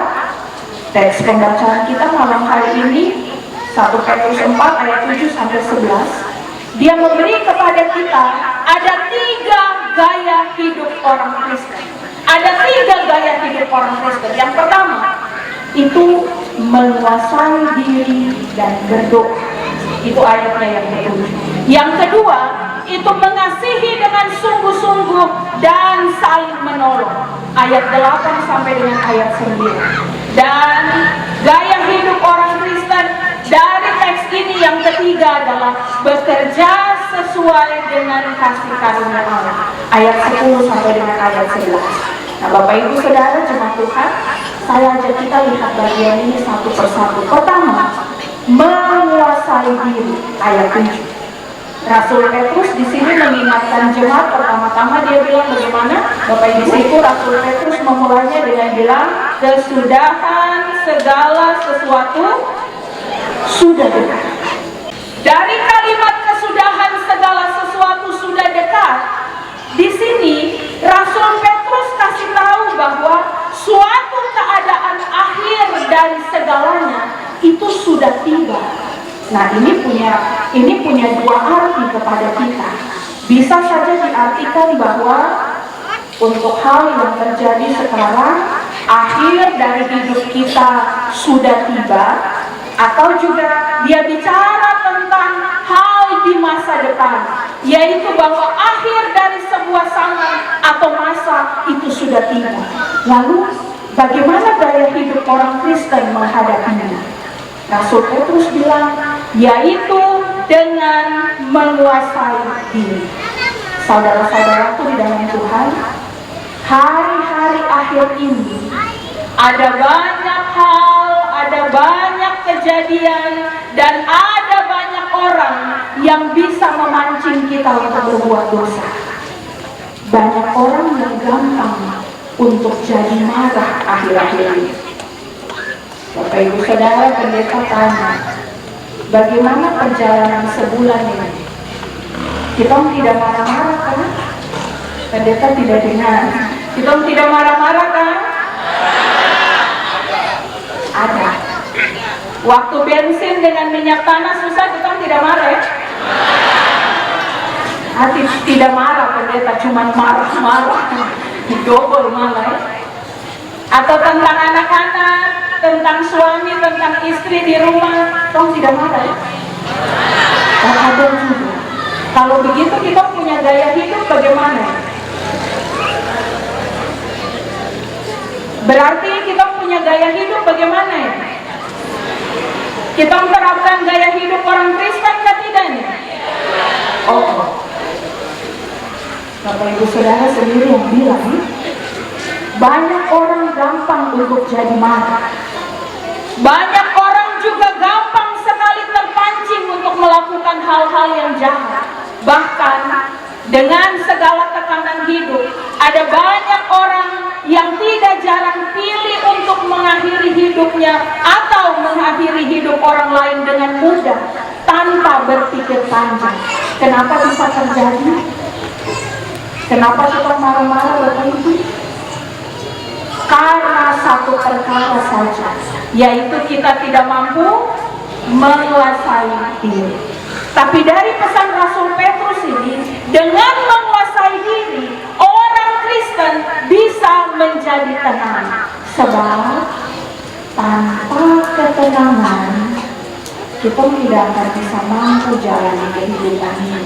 teks pembacaan kita malam hari ini 1 Petrus 4 ayat 7 sampai 11, dia memberi kepada kita ada 3 gaya hidup orang Kristen. Ada 3 gaya hidup orang Kristen. Yang pertama itu menguasai diri dan berdoa. Itu ayatnya yang kedua. Yang kedua itu mengasihi dengan sungguh-sungguh dan saling menolong. Ayat 8 sampai dengan ayat 9. Dan gaya hidup orang Kristen dari teks ini yang ketiga adalah bekerja sesuai dengan kasih karunia Allah. Ayat 10 sampai dengan ayat 11. Nah, Bapak Ibu Saudara jemaat Tuhan, saya ajak kita lihat bagian ini satu persatu. Pertama, menguasai diri, ayat 7. Rasul Petrus di sini mengingatkan jemaat. Pertama-tama dia bilang bagaimana? Bapak Ibu, di situ Rasul Petrus memulainya dengan bilang kesudahan segala sesuatu sudah dekat. Dari kalimat kesudahan segala sesuatu sudah dekat, di sini Rasul Petrus kasih tahu bahwa suatu keadaan akhir dari segalanya itu sudah tiba. Nah, ini punya 2 arti kepada kita. Bisa saja diartikan bahwa untuk hal yang terjadi sekarang, akhir dari hidup kita sudah tiba, atau juga dia bicara tentang hal di masa depan, yaitu bahwa akhir dari sebuah zaman atau masa itu sudah tiba. Lalu bagaimana gaya hidup orang Kristen menghadapinya? Rasul Petrus bilang, yaitu dengan menguasai diri. Saudara-saudaraku di dalam Tuhan, hari-hari akhir ini ada banyak hal, ada banyak kejadian, dan ada banyak orang yang bisa memancing kita untuk berbuat dosa. Banyak orang yang gampang untuk jadi marah akhir-akhir ini. Bapak Ibu Saudara, pendeta tanya, bagaimana perjalanan sebulan ini? Kita tidak marah-marah kan? Pendeta tidak dengar. Kita tidak marah-marah kan? Ada. Waktu bensin dengan minyak tanah susah, kita tidak marah ya? Hati tidak marah pendeta, cuma marah-marah. Double malah ya? Atau tentang anak-anak, tentang suami, tentang istri di rumah, kamu tidak marah ya? Ada juga. Kalau begitu kita punya gaya hidup bagaimana? Berarti kita punya gaya hidup bagaimana ya? Kita menerapkan gaya hidup orang Kristen atau tidak nih? Oh, Bapak Ibu Saudara sendiri yang bilang, banyak orang gampang untuk jadi marah. Banyak orang juga gampang sekali terpancing untuk melakukan hal-hal yang jahat. Bahkan dengan segala tekanan hidup, ada banyak orang yang tidak jarang pilih untuk mengakhiri hidupnya atau mengakhiri hidup orang lain dengan mudah tanpa berpikir panjang. Kenapa bisa terjadi? Kenapa kita marah-marah Bapak Ibu? Karena satu perkara saja, yaitu kita tidak mampu menguasai diri. Tapi dari pesan Rasul Petrus ini, dengan menguasai diri, orang Kristen bisa menjadi tenang. Sebab tanpa ketenangan, kita tidak akan bisa mampu jalani kehidupan ini.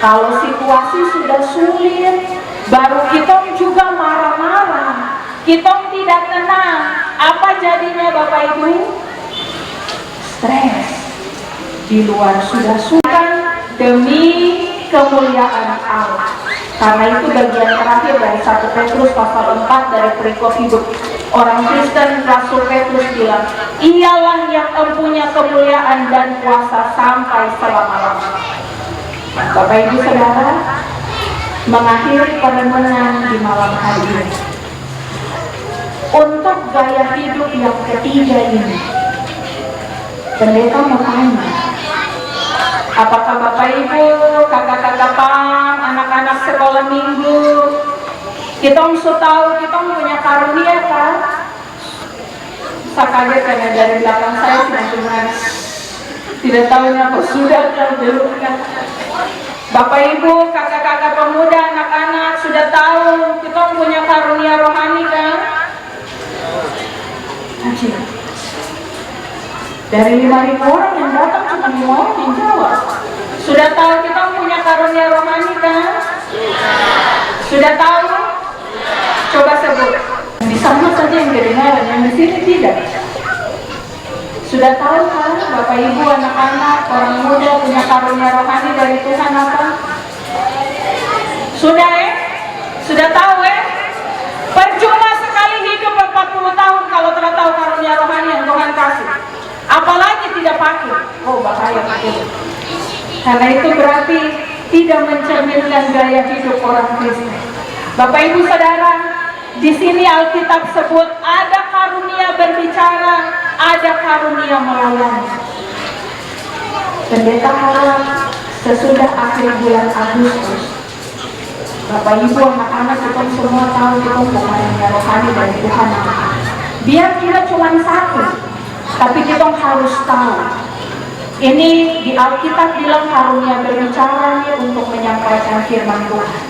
Kalau situasi sudah sulit, baru kita juga marah-marah, kita tidak tenang. Apa jadinya Bapak Ibu? Stres. Di luar sudah sukan demi kemuliaan Allah. Karena itu bagian terakhir dari 1 Petrus pasal 4 dari perikop hidup orang Kristen, Rasul Petrus bilang, ialah yang empunya kemuliaan dan kuasa sampai selama-lamanya. Bapak Ibu Saudara, mengakhiri perenungan di malam hari ini, untuk gaya hidup yang ketiga ini, pendeta mau tanya, apakah Bapak Ibu, kakak-kakak PAM, anak-anak sekolah minggu, kita mesti tahu kita punya karunia kan? Saya kaget karena dari belakang saya cuma tidak tahunya apa sudah atau belum kan? Bapak Ibu, kakak-kakak pemuda, anak-anak sudah tahu kita punya karunia rohani kan? Aji. Dari 5.000 orang yang datang cuma 5 orang yang jawab. Sudah tahu kita punya karunia rohani kan? Sudah tahu? Coba sebut. Di sana saja yang kedengaran, yang di sini tidak. Sudah tahu kan Bapak Ibu, anak-anak, orang muda punya karunia rohani dari Tuhan apa? Sudah Sudah tahu Percuma sekali hidup 40 tahun kalau tidak tahu karunia rohani yang Tuhan kasih. Apalagi tidak pakai. Oh bahaya betul. Karena itu berarti tidak mencerminkan gaya hidup orang Kristen. Bapak Ibu Saudara, di sini Alkitab sebut ada karunia berbicara, ada karunia melayani. Pendeta harap sesudah akhir bulan Agustus, Bapak Ibu anak-anak kita semua tahu kita karunia rohani dari Tuhan. Biar kita cuma satu, tapi kita harus tahu. Ini di Alkitab bilang karunia berbicara untuk menyampaikan firman Tuhan.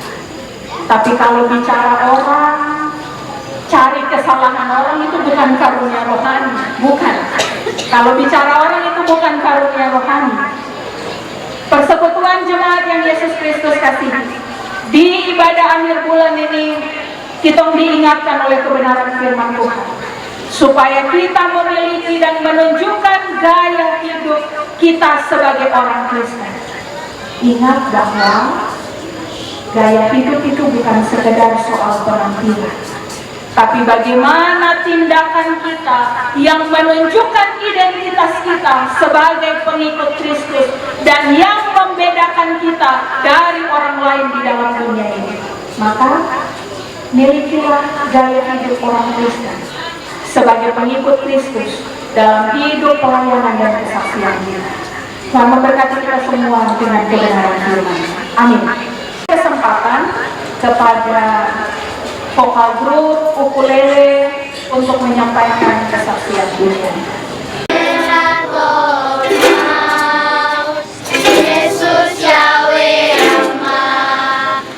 Tapi kalau bicara orang, cari kesalahan orang itu bukan karunia rohani, bukan. Kalau bicara orang itu bukan karunia rohani. Persekutuan jemaat yang Yesus Kristus kasih, di ibadah akhir bulan ini kita diingatkan oleh kebenaran firman Tuhan, supaya kita memiliki dan menunjukkan gaya hidup kita sebagai orang Kristen. Ingat bahwa gaya hidup itu bukan sekedar soal penampilan, tapi bagaimana tindakan kita yang menunjukkan identitas kita sebagai pengikut Kristus dan yang membedakan kita dari orang lain di dalam dunia ini. Maka milikilah gaya hidup orang Kristen sebagai pengikut Kristus dalam hidup pelayanan dan kesaksian kita. Tuhan memberkati kita semua dengan kebenaran firman. Amin. Kesempatan kepada vokal grup ukulele untuk menyampaikan kesaksian dunia. Yesus Yahweh Rama,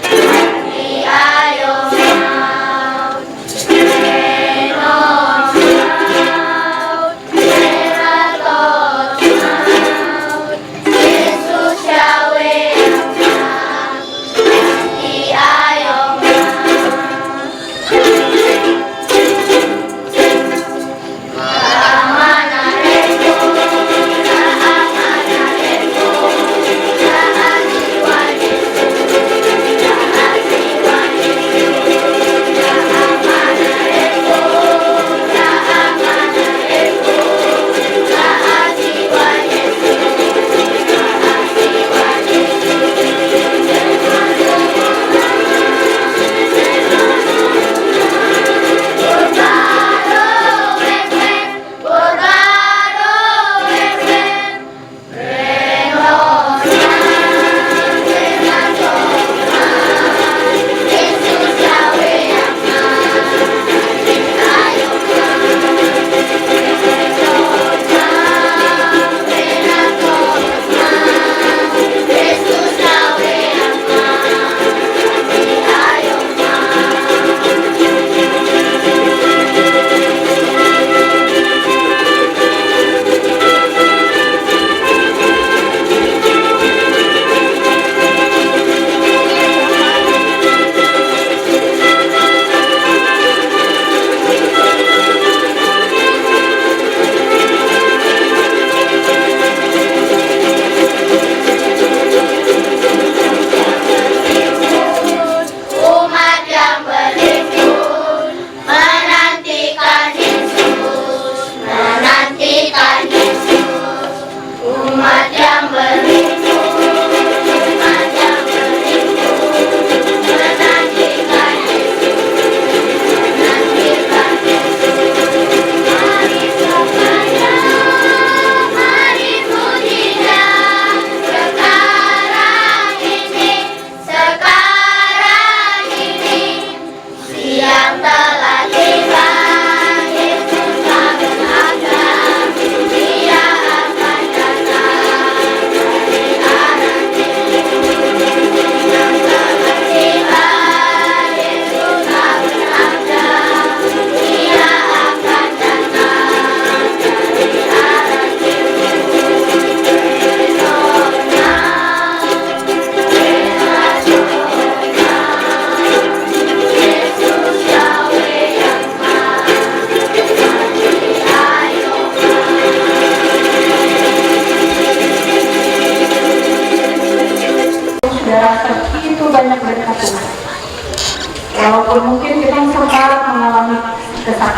Hati ayo maut, Enos maut, Eratos maut, Yesus Yahweh Rama, Hati ayo maut, Rama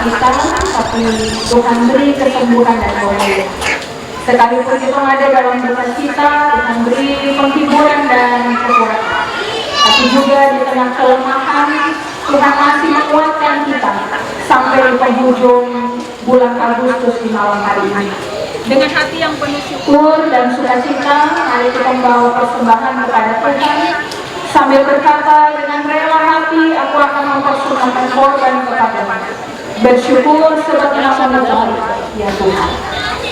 kita, tapi Tuhan beri kesembuhan dan kemuliaan. Sekalipun kita ada dalam duka cita, Tuhan beri penghiburan dan kekuatan. Tapi juga di tengah kelemahan, Tuhan masih menguatkan kita sampai di penghujung bulan Agustus di malam hari ini. Dengan hati yang penuh syukur dan sukacita, mari kita membawa persembahan kepada Tuhan sambil berkata dengan rela hati, aku akan mempersembahkan korban kepadamu. Bersyukur sebab nama-Mu baik, ya Tuhan.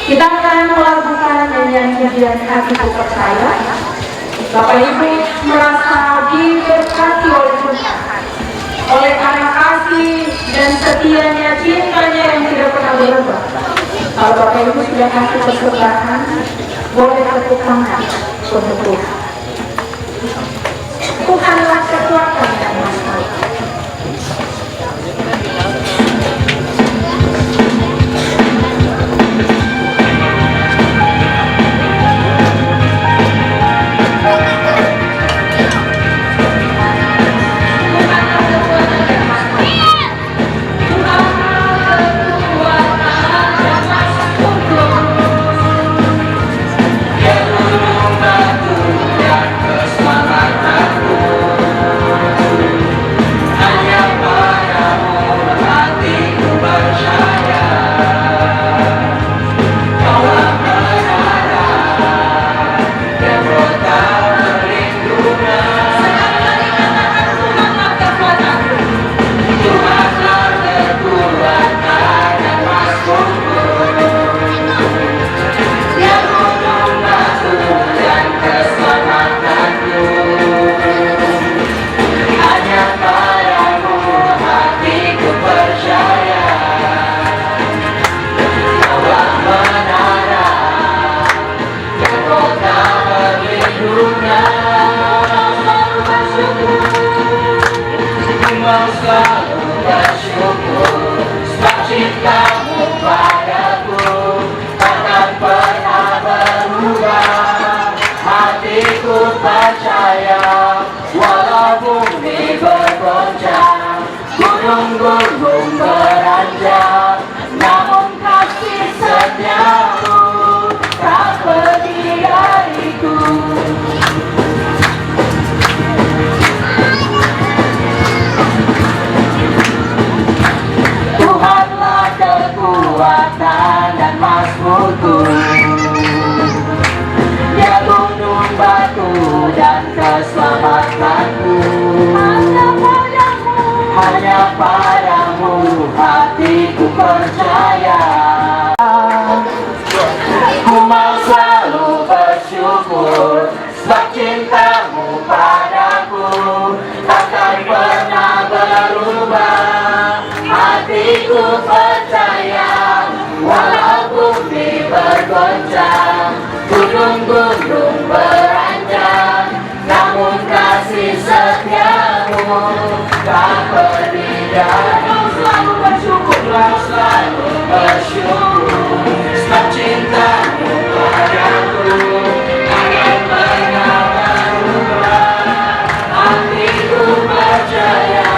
Kita akan melakukan nyanyian pujian hatiku percaya. Bapak Ibu merasa diberkati oleh Tuhan, oleh karena kasih dan setianya, cintanya yang tidak pernah berubah. Kalau Bapak Ibu sudah kasih persembahan, boleh tepuk tangan untuk Tuhan. Tuhanlah kekuatan dan masalah. Gunung-gunung beranjak, namun kasih setiamu tak pergi dariku. Tuhanlah kekuatan dan mazmurku, Dia gunung batu dan keselamatanku. Hanya padamu hatiku percaya. Ku mau selalu bersyukur sebab cintamu padaku takkan pernah berubah. Hatiku percaya walau bumi bergoncang, gunung-gunung beranjak, namun kasih setiamu tak pergi dari. Kau selalu bersyukur, kau selalu bersyukur sebab cintamu padaku takkan pernah berubah. Hatiku percaya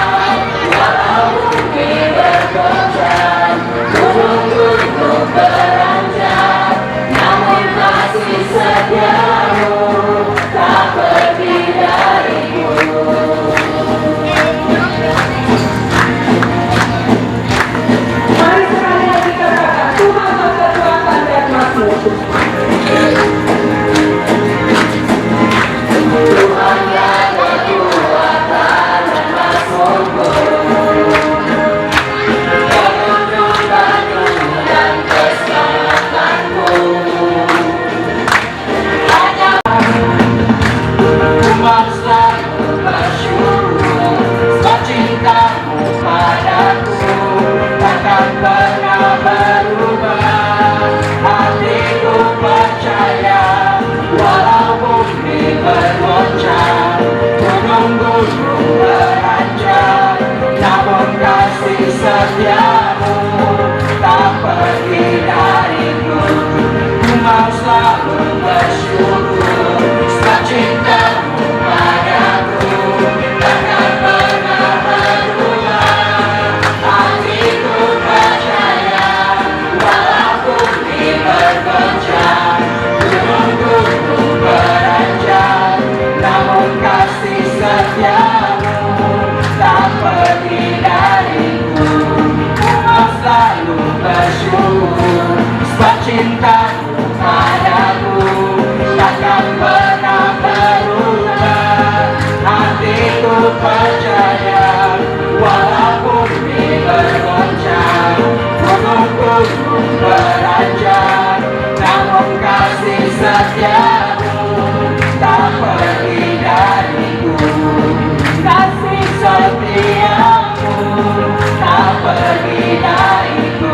walau bumi bergoncang, gunung-gunung beranjak, namun kasih setiamu tak pergi dariku. Mari sekali lagi katakan, cintamu padaku takkan pernah berubah. Hatiku percaya walaupun bumi bergoncang, gunung-gunung beranjak, namun kasih setiamu tak pergi dariku. Kasih setiamu tak pergi dariku.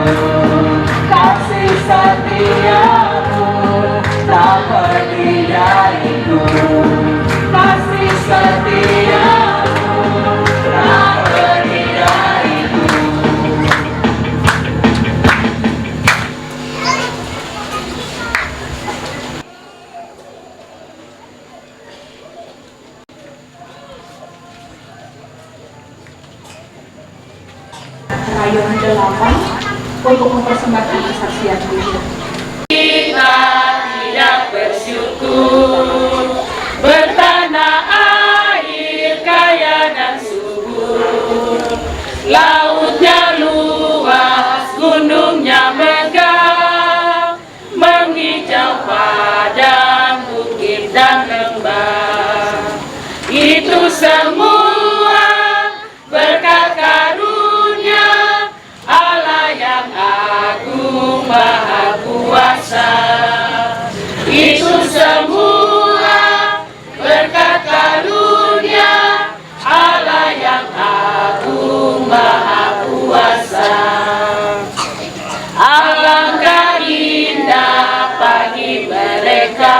Kasih setiamu tak pergi dariku. Kasih setiamu tak pergi dariku. Rayon 8 untuk mempersembahkan kesaksian hidup. Kita tidak bersyukur bertanah air kaya dan subur, lautnya luas, gunungnya megah, menghijau padang bukit dan lembah. Itu semua berkat karunia Allah yang agung maha kuasa. Itu semua berkat karunia Allah yang agung maha kuasa. Alangkah indah pagi mereka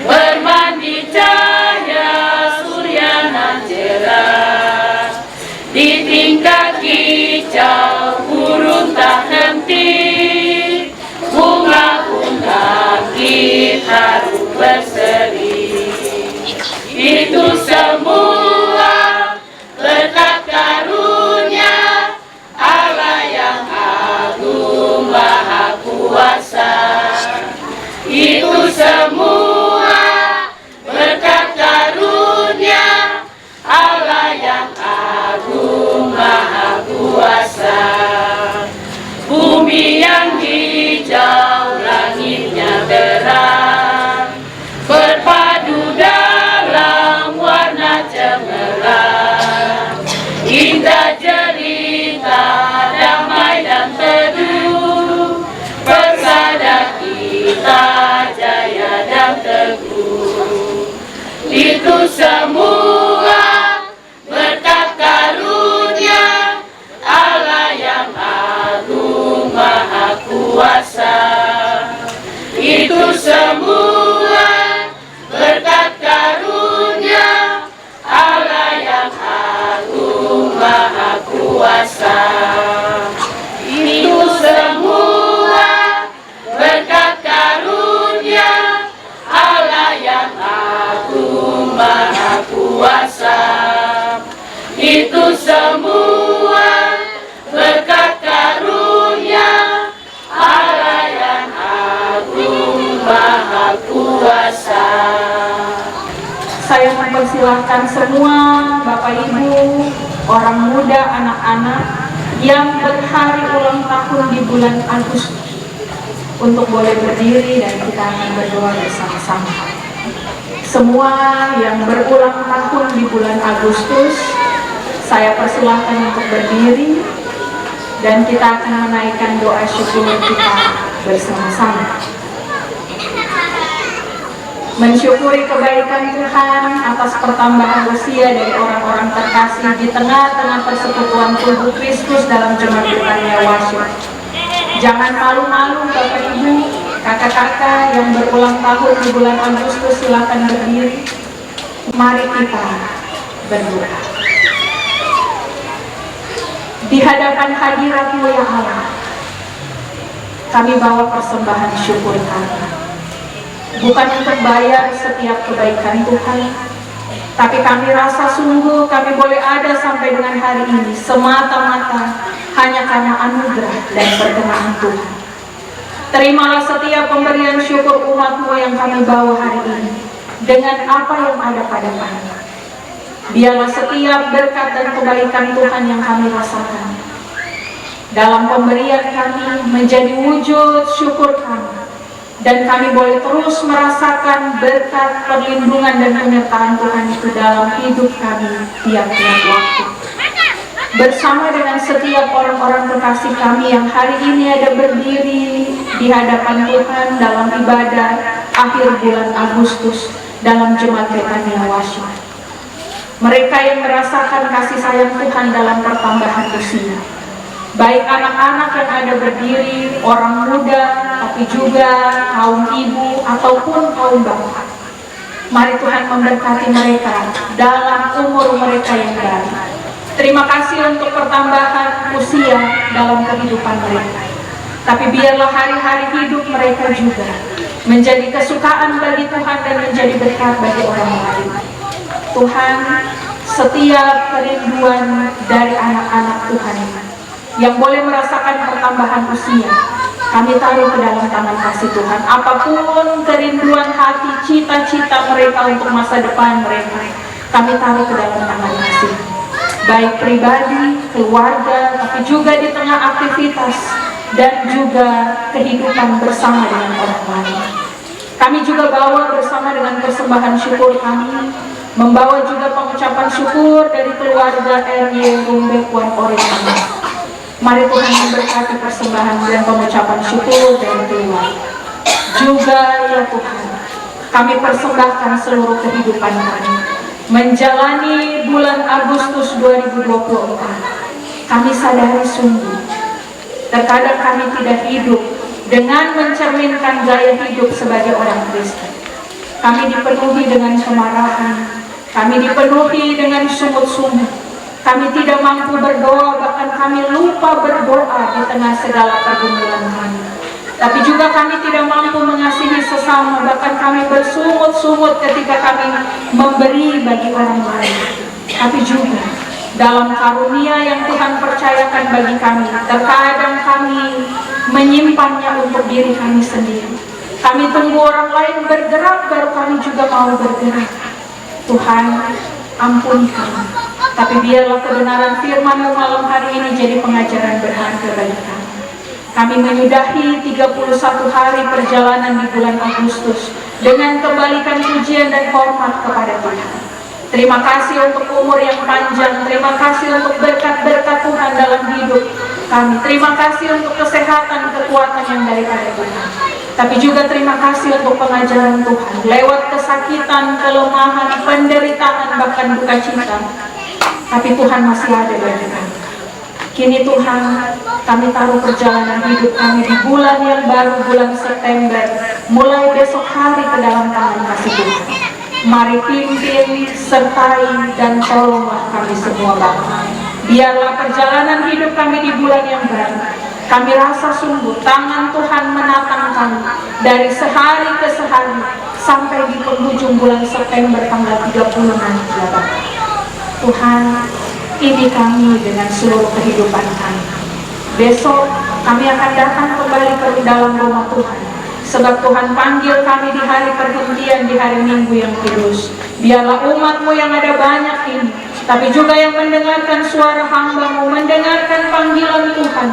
bermandi cahaya surya nan cerah, di tingkat hijau burung tak henti, bunga pun bangkit harum berseri. Itu semua berkat karunia Allah yang agung maha kuasa. Itu semua berkat karunia Allah yang agung maha kuasa. Bumi yang hijau, langitnya terang, berpadu dalam warna cemerlang, indah jelita, damai dan teduh, persada kita jaya dan teguh. Itu semua berkat karunia Allah yang agung maha kuasa. Itu semua berkat karunia Allah yang agung maha kuasa. Itu semua berkat karunia Allah yang agung maha kuasa. Itu semua berkat karunia Allah yang agung maha kuasa. Saya mempersilahkan semua Bapak Ibu, orang muda, anak-anak yang berhari ulang tahun di bulan Agustus untuk boleh berdiri dan kita akan berdoa bersama-sama. Semua yang berulang tahun di bulan Agustus, saya persilahkan untuk berdiri dan kita akan menaikkan doa syukur kita bersama-sama. Mensyukuri kebaikan Tuhan atas pertambahan usia dari orang-orang terkasih di tengah-tengah persekutuan tubuh Kristus dalam jemaat Britania Worship. Jangan malu-malu Bapak Ibu, kakak-kakak yang berulang tahun di bulan Agustus, silakan berdiri. Mari kita berdoa. Di hadapan hadirat-Mu ya Allah, kami bawa persembahan syukur kami. Bukan untuk bayar setiap kebaikan Tuhan, tapi kami rasa sungguh kami boleh ada sampai dengan hari ini semata-mata hanya karena anugerah dan perkenan Tuhan. Terimalah setiap pemberian syukur umat-Mu yang kami bawa hari ini dengan apa yang ada pada kami. Biarlah setiap berkat dan kebaikan Tuhan yang kami rasakan dalam pemberian kami menjadi wujud syukur kami, dan kami boleh terus merasakan berkat perlindungan dan penyertaan Tuhan itu dalam hidup kami tiap-tiap waktu. Bersama dengan setiap orang-orang kekasih kami yang hari ini ada berdiri di hadapan Tuhan dalam ibadah akhir bulan Agustus dalam Jemaat Betania Washi. Mereka yang merasakan kasih sayang Tuhan dalam pertambahan usia, baik anak-anak yang ada berdiri, orang muda, tapi juga kaum ibu ataupun kaum bapak. Mari Tuhan memberkati mereka dalam umur mereka yang baru. Terima kasih untuk pertambahan usia dalam kehidupan mereka. Tapi biarlah hari-hari hidup mereka juga menjadi kesukaan bagi Tuhan dan menjadi berkat bagi orang lain. Tuhan, setiap kerinduan dari anak-anak Tuhan yang boleh merasakan pertambahan usia, kami taruh ke dalam tangan kasih Tuhan. Apapun kerinduan hati, cita-cita mereka untuk masa depan mereka, kami taruh ke dalam tangan kasih. Baik pribadi, keluarga, tapi juga di tengah aktivitas dan juga kehidupan bersama dengan orang lain. Kami juga bawa bersama dengan persembahan syukur kami, membawa juga pengucapan syukur dari keluarga RY Rumbe Puan Oreng. Mari Tuhan memberkati persembahan dan pengucapan syukur dari keluarga. Juga ya Tuhan, kami persembahkan seluruh kehidupan kami menjalani bulan Agustus 2024. Kami sadari sungguh, terkadang kami tidak hidup dengan mencerminkan gaya hidup sebagai orang Kristen. Kami dipenuhi dengan kemarahan, kami dipenuhi dengan sungut-sungut, kami tidak mampu berdoa, bahkan kami lupa berdoa di tengah segala pergumulan kami. Tapi juga kami tidak mampu mengasihi sesama, bahkan kami bersungut-sungut ketika kami memberi bagi orang lain. Tapi juga dalam karunia yang Tuhan percayakan bagi kami, terkadang kami menyimpannya untuk diri kami sendiri. Kami tunggu orang lain bergerak, baru kami juga mau bergerak. Tuhan, ampuni kami. Tapi biarlah kebenaran firman-Mu malam hari ini jadi pengajaran berharga bagi kami. Kami menyudahi 31 hari perjalanan di bulan Agustus dengan kembalikan pujian dan hormat kepada Tuhan. Terima kasih untuk umur yang panjang, terima kasih untuk berkat-berkat Tuhan dalam hidup kami. Terima kasih untuk kesehatan, kekuatan yang daripada Tuhan. Tapi juga terima kasih untuk pengajaran Tuhan lewat kesakitan, kelemahan, penderitaan, bahkan duka cita. Tapi Tuhan masih ada bagi kami. Kini Tuhan, kami taruh perjalanan hidup kami di bulan yang baru, bulan September, mulai besok hari ke dalam tangan kasih Tuhan. Mari pimpin, sertai, dan tolonglah kami semua Bapa. Biarlah perjalanan hidup kami di bulan yang baru, kami rasa sungguh tangan Tuhan menatang kami dari sehari ke sehari sampai di penghujung bulan September tanggal 30 nanti ya Bapa. Tuhan, ini kami dengan seluruh kehidupan kami. Besok kami akan datang kembali ke dalam rumah Tuhan, sebab Tuhan panggil kami di hari perhentian, di hari Minggu yang kudus. Biarlah umat-Mu yang ada banyak ini, tapi juga yang mendengarkan suara hamba-Mu, mendengarkan panggilan Tuhan,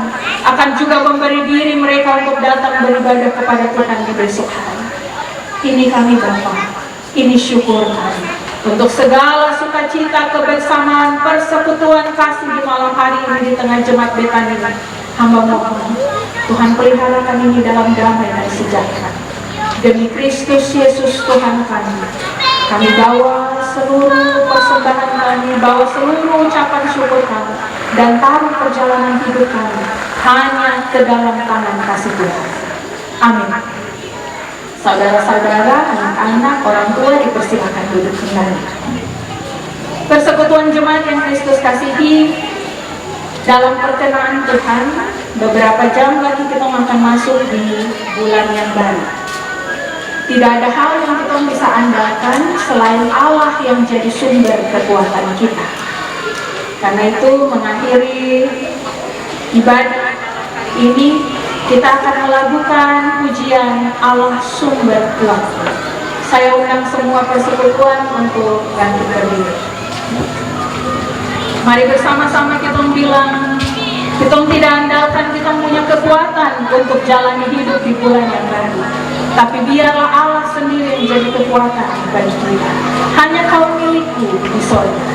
akan juga memberi diri mereka untuk datang beribadah kepada Tuhan di besok hari. Ini kami Bapa, ini syukur kami untuk segala sukacita, kebersamaan, persekutuan kasih di malam hari ini di tengah Jemaat Betania. Hamba mohon Tuhan peliharakan ini dalam damai dan sejahtera. Demi Kristus Yesus Tuhan kami, kami bawa seluruh persembahan kami, bawa seluruh ucapan syukur kami, dan taruh perjalanan hidup kami hanya ke dalam tangan kasih Tuhan. Amin. Saudara-saudara, anak-anak, orang tua dipersilakan duduk kembali. Persekutuan jemaat yang Kristus kasihi, dalam perkenaan Tuhan, beberapa jam lagi kita akan masuk di bulan yang baru. Tidak ada hal yang kita bisa andalkan selain Allah yang jadi sumber kekuatan kita. Karena itu mengakhiri ibadah ini, kita akan melakukan pujian Allah sumber kuasa. Saya undang semua persekutuan untuk bangkit berdiri. Mari bersama-sama kita bilang, Kita tidak andalkan kita punya kekuatan untuk jalani hidup di bulan yang baru, tapi biarlah Allah sendiri menjadi kekuatan bagi kita. Hanya Kau milikku di sorga.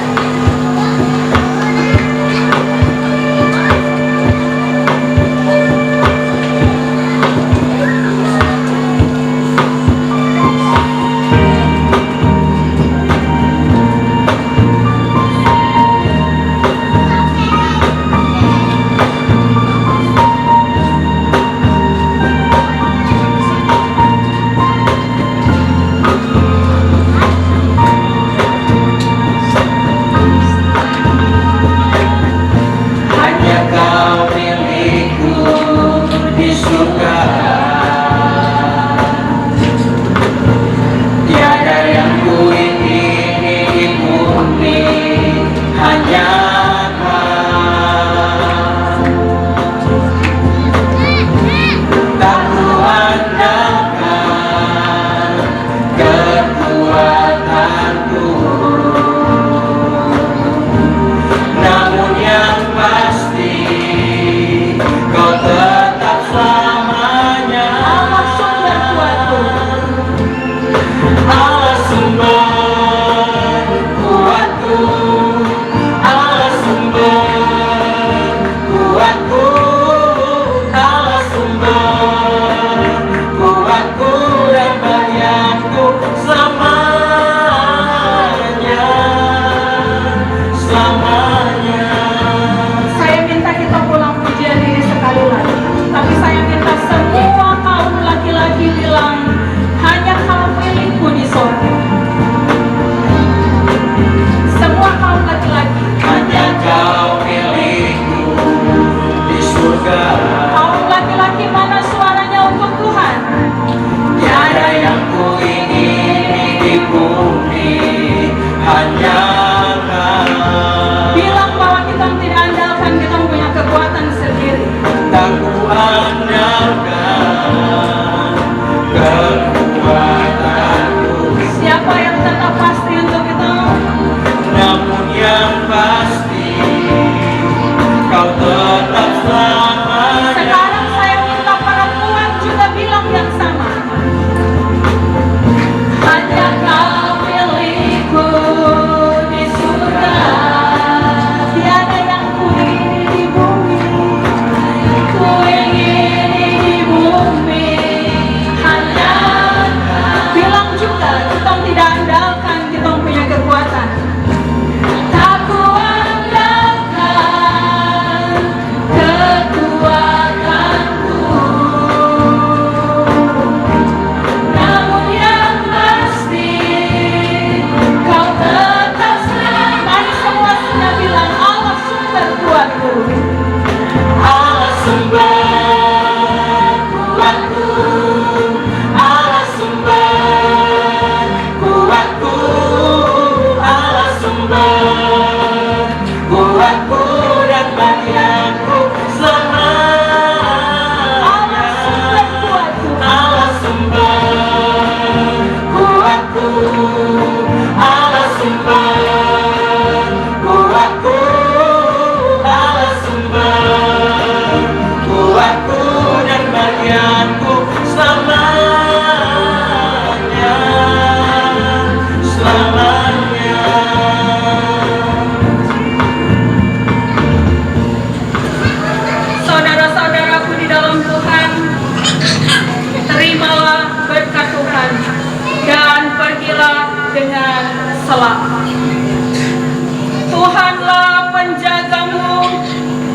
Tuhanlah penjagamu,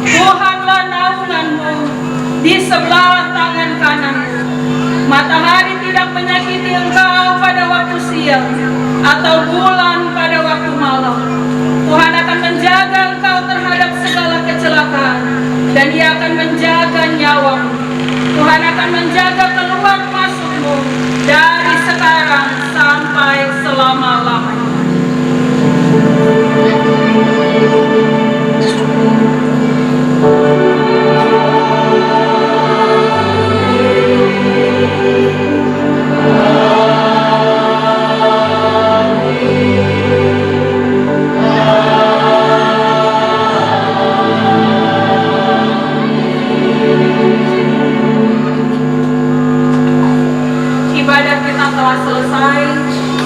Tuhanlah naunganmu di sebelah tangan kananmu. Matahari tidak menyakiti engkau pada waktu siang, atau bulan pada waktu malam. Tuhan akan menjaga engkau terhadap segala kecelakaan, dan Dia akan menjaga nyawamu. Tuhan akan menjaga keluar masukmu dari sekarang sampai selama-lamanya. telah selesai.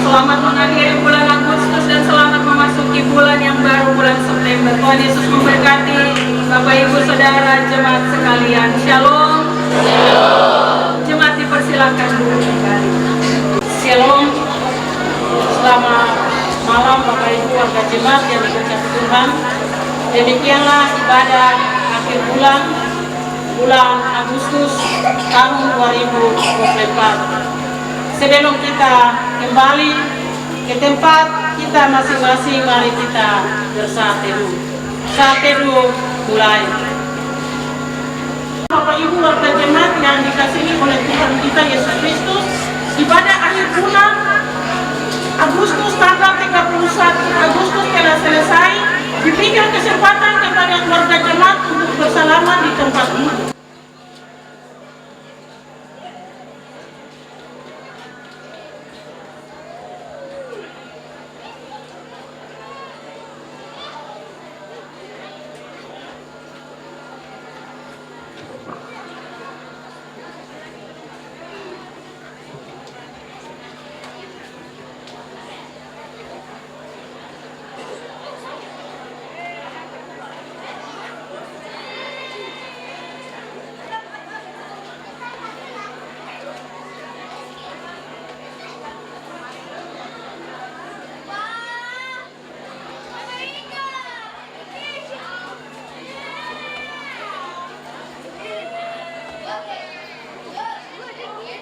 Selamat mengakhiri bulan Agustus dan selamat memasuki bulan yang baru, bulan September. Tuhan Yesus memberkati Bapak Ibu Saudara jemaat sekalian. Shalom. Jemaat dipersilakan dulu kembali. Shalom. Selamat malam Bapak Ibu warga jemaat yang diberkati Tuhan. Demikianlah ibadah akhir bulan Agustus tahun 2024. Sebelum kita kembali ke tempat kita masing-masing, mari kita bersaat teduh. Saat teduh mulai. Bapak Ibu warga jemaat yang dikasihi oleh Tuhan kita Yesus Kristus, ibadah akhir bulan Agustus tanggal 31 Agustus telah selesai. Diberikan kesempatan kepada warga jemaat untuk bersalaman di tempat duduk.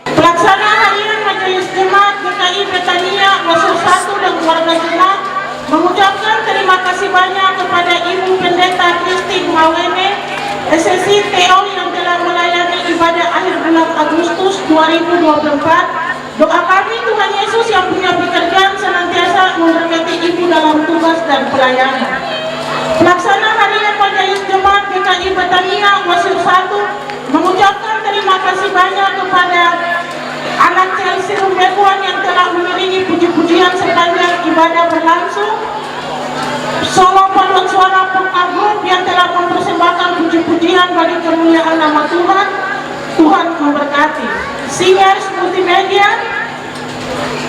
Pelaksana harian Majelis Jemaat GKI Betania Wasir 1 dan keluarga jemaat mengucapkan terima kasih banyak kepada Ibu Pendeta Kristi Mawene SSI TO yang telah melayani ibadah akhir bulan Agustus 2024. Doa kami Tuhan Yesus yang punya pekerjaan senantiasa memberkati Ibu dalam tugas dan pelayanan. Pelaksana harian Majelis Jemaat GKI Betania Wasir 1 mengucapkan terima kasih banyak kepada anak Chelsea Rumbebuan yang telah mengiringi puji-pujian sepanjang ibadah berlangsung, solo paduan suara Pengagum yang telah mempersembahkan puji-pujian bagi kemuliaan nama Tuhan. Tuhan memberkati. Singers Multimedia,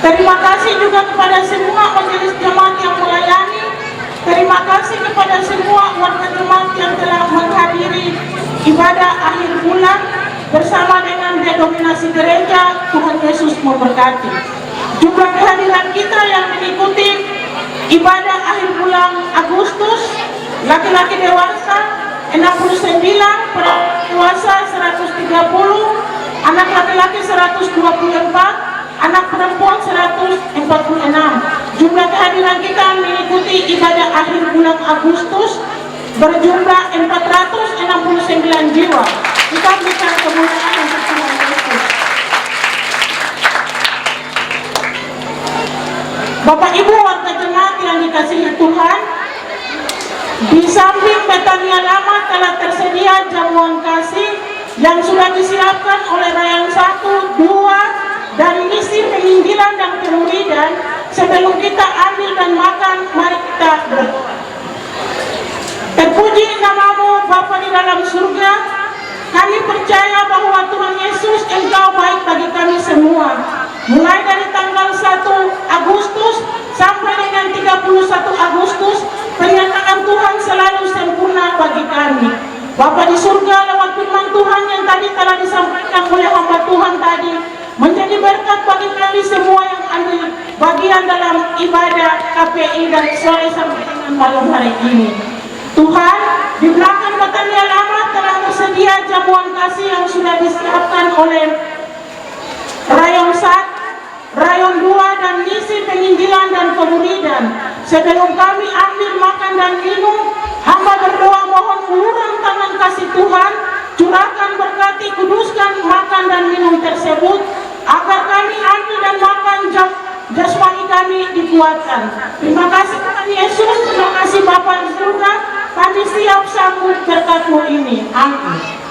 terima kasih juga kepada semua majelis jemaat yang melayani. Terima kasih kepada semua warga jemaat yang telah menghadiri ibadah akhir bulan bersama dengan denominasi gereja. Tuhan Yesus memberkati. Jumlah kehadiran kita yang mengikuti ibadah akhir bulan Agustus, laki-laki dewasa 69, perempuan dewasa 130, anak laki-laki 124, anak perempuan 146. Jumlah kehadiran kita mengikuti ibadah akhir bulan Agustus berjumlah 469 jiwa. Kita berikan kemuliaan untuk Tuhan Yesus. Bapak Ibu warga jemaat yang dikasihi Tuhan, di samping Betania Lama telah tersedia jamuan kasih yang sudah disiapkan oleh Rayon 1, 2, dan misi penginjilan dan kemuridan. Sebelum kita ambil dan makan, mari kita berdoa. Terpuji namamu Bapa di dalam surga. Kami percaya bahwa Tuhan Yesus Engkau baik bagi kami semua. Mulai dari tanggal 1 Agustus sampai dengan 31 Agustus, pernyataan Tuhan selalu sempurna bagi kami. Bapa di surga, lewat firman Tuhan yang tadi telah disampaikan oleh hamba Tuhan tadi, menjadi berkat bagi kami semua yang ambil bagian dalam ibadah KPI dari sore sampai dengan malam hari ini. Tuhan, di belakang Betania Lama telah tersedia jamuan kasih yang sudah disiapkan oleh Rayon 1, Rayon 2, dan misi penginjilan dan kemuridan. Sebelum kami ambil makan dan minum, hamba berdoa mohon uluran tangan kasih Tuhan, curahkan berkati, kuduskan makan dan minum tersebut, agar kami ambil dan makan jasmani kami dikuatkan. Terima kasih Tuhan Yesus, terima kasih Bapa di surga, kami siap sambut berkat-Mu ini. Amin.